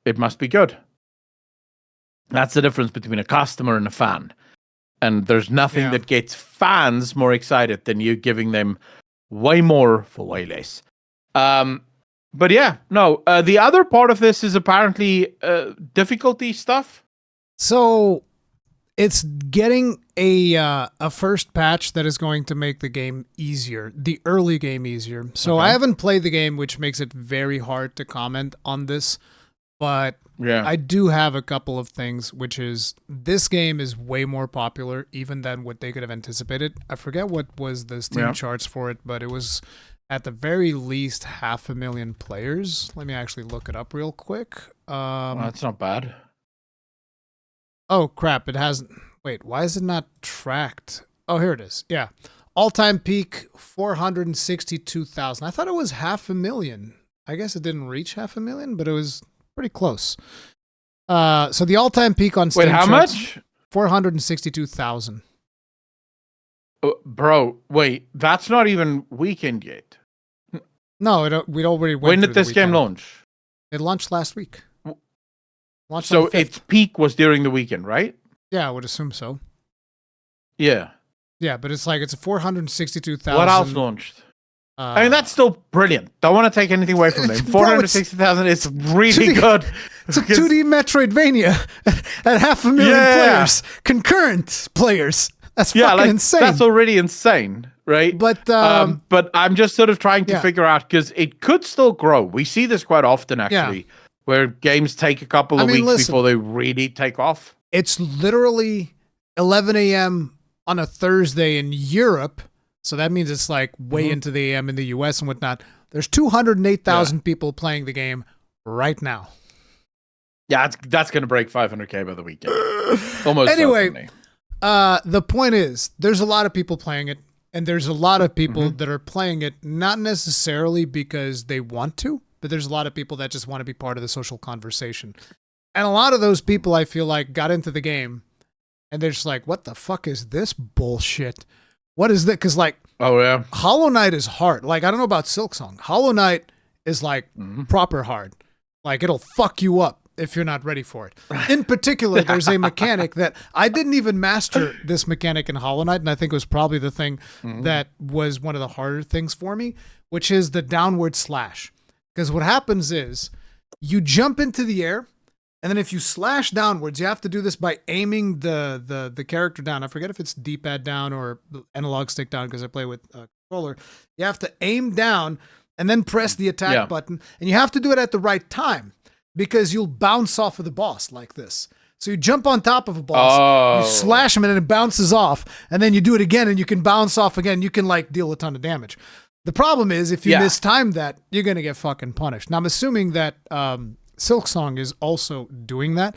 [SPEAKER 2] it must be good. That's the difference between a customer and a fan. And there's nothing that gets fans more excited than you giving them way more for way less. But yeah, no. The other part of this is apparently difficulty stuff.
[SPEAKER 1] So it's getting a first patch that is going to make the game easier, the early game easier. So I haven't played the game, which makes it very hard to comment on this. But I do have a couple of things, which is this game is way more popular even than what they could have anticipated. I forget what was the Steam charts for it, but it was at the very least 500,000 players. Let me actually look it up real quick.
[SPEAKER 2] Well, that's not bad.
[SPEAKER 1] Oh, crap. It hasn't. Wait, why is it not tracked? Oh, here it is. Yeah. All-time peak, 462,000. I thought it was 500,000. I guess it didn't reach 500,000, but it was pretty close. So the all-time peak on Steam.
[SPEAKER 2] Wait, how much?
[SPEAKER 1] 462,000.
[SPEAKER 2] Bro, wait, that's not even weekend yet.
[SPEAKER 1] No, we'd already went.
[SPEAKER 2] When did this game launch?
[SPEAKER 1] It launched last week.
[SPEAKER 2] So its peak was during the weekend, right?
[SPEAKER 1] Yeah, I would assume so.
[SPEAKER 2] Yeah.
[SPEAKER 1] Yeah, but it's like it's 462,000.
[SPEAKER 2] What else launched? I mean, that's still brilliant. Don't want to take anything away from them. 460,000 is really good.
[SPEAKER 1] It's a 2D Metroidvania at 500,000 players. Concurrent players. That's fucking insane.
[SPEAKER 2] That's already insane, right?
[SPEAKER 1] But
[SPEAKER 2] I'm just sort of trying to figure out, because it could still grow. We see this quite often, actually, where games take a couple of weeks before they really take off.
[SPEAKER 1] It's literally 11 a.m. on a Thursday in Europe. So that means it's like way into the AM in the US and whatnot. There's 208,000 people playing the game right now.
[SPEAKER 2] Yeah, that's going to break 500K by the weekend. Almost.
[SPEAKER 1] Anyway, the point is, there's a lot of people playing it, and there's a lot of people that are playing it not necessarily because they want to, but there's a lot of people that just want to be part of the social conversation. And a lot of those people, I feel like, got into the game, and they're just like, what the fuck is this bullshit? What is that? Because, like, Hollow Knight is hard. Like, I don't know about Silksong. Hollow Knight is, like, proper hard. Like, it'll fuck you up if you're not ready for it. In particular, there's a mechanic that I didn't even master this mechanic in Hollow Knight, and I think it was probably the thing that was one of the harder things for me, which is the downward slash. Because what happens is you jump into the air, and then if you slash downwards, you have to do this by aiming the character down. I forget if it's D-pad down or analog stick down because I play with a controller. You have to aim down and then press the attack button. And you have to do it at the right time because you'll bounce off of the boss like this. So you jump on top of a boss, you slash him and it bounces off. And then you do it again and you can bounce off again. You can like deal a ton of damage. The problem is if you mistime that, you're going to get fucking punished. Now I'm assuming that Silksong is also doing that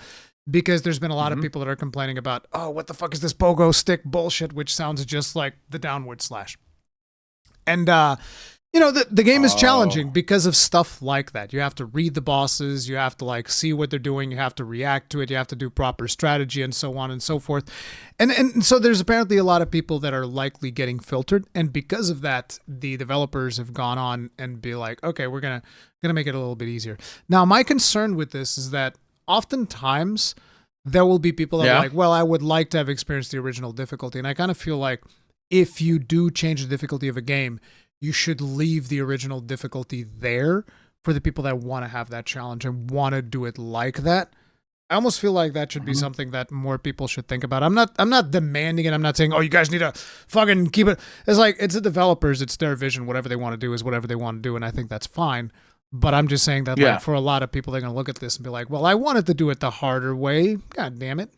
[SPEAKER 1] because there's been a lot of people that are complaining about, oh, what the fuck is this pogo stick bullshit, which sounds just like the downward slash. And, you know, the game is challenging because of stuff like that. You have to read the bosses. You have to, like, see what they're doing. You have to react to it. You have to do proper strategy and so on and so forth. And so there's apparently a lot of people that are likely getting filtered. And because of that, the developers have gone on and be like, okay, we're going to make it a little bit easier. Now, my concern with this is that oftentimes there will be people that are like, well, I would like to have experienced the original difficulty. And I kind of feel like if you do change the difficulty of a game, you should leave the original difficulty there for the people that want to have that challenge and want to do it like that. I almost feel like that should be something that more people should think about. I'm not demanding it. I'm not saying, oh, you guys need to fucking keep it. It's like, it's the developers. It's their vision. Whatever they want to do is whatever they want to do. And I think that's fine. But I'm just saying that like, for a lot of people, they're going to look at this and be like, well, I wanted to do it the harder way. God damn it.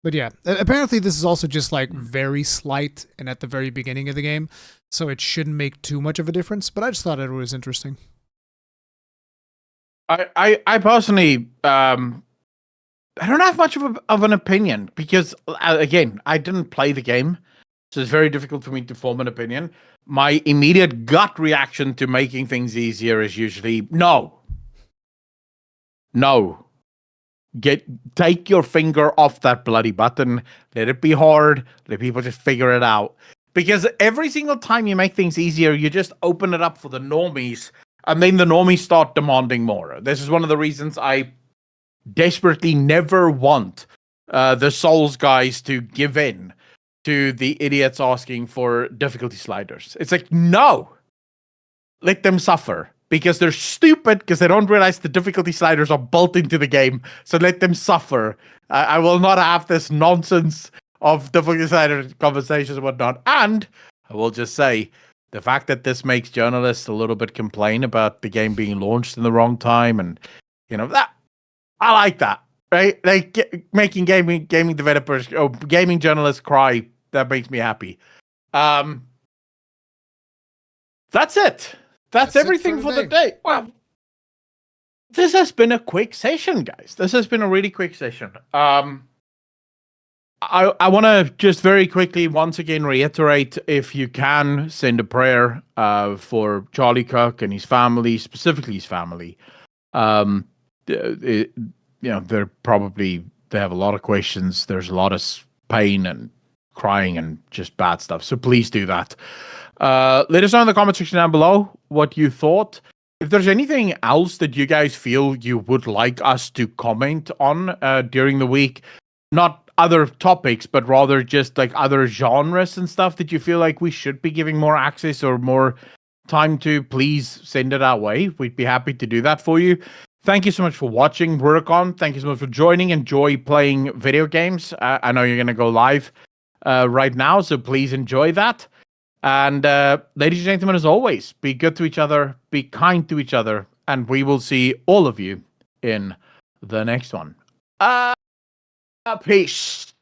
[SPEAKER 1] But yeah, apparently this is also just like very slight and at the very beginning of the game. So it shouldn't make too much of a difference. But I just thought it was interesting.
[SPEAKER 2] I personally I don't have much of an opinion because, again, I didn't play the game, so it's very difficult for me to form an opinion. My immediate gut reaction to making things easier is usually no. Take your finger off that bloody button. Let it be hard. Let people just figure it out. Because every single time you make things easier, you just open it up for the normies, and then the normies start demanding more. This is one of the reasons I desperately never want the Souls guys to give in to the idiots asking for difficulty sliders. It's like, no, let them suffer because they're stupid because they don't realize the difficulty sliders are built into the game. So let them suffer. I will not have this nonsense of difficulty slider conversations and whatnot. And I will just say, the fact that this makes journalists a little bit complain about the game being launched in the wrong time, and that I like that, right? Like making gaming developers or gaming journalists cry. That makes me happy. That's it. That's everything for the day. Well, this has been a quick session, guys. This has been a really quick session. I want to just very quickly once again reiterate, if you can, send a prayer for Charlie Kirk and his family, specifically his family. They have a lot of questions. There's a lot of pain and crying and just bad stuff. So please do that. Let us know in the comment section down below what you thought. If there's anything else that you guys feel you would like us to comment on during the week, not other topics, but rather just like other genres and stuff that you feel like we should be giving more access or more time to, please send it our way. We'd be happy to do that for you. Thank you so much for watching, Rurikhan. Thank you so much for joining. Enjoy playing video games. I know you're going to go live right now, so please enjoy that. And ladies and gentlemen, as always, be good to each other, be kind to each other, and we will see all of you in the next one. Peace.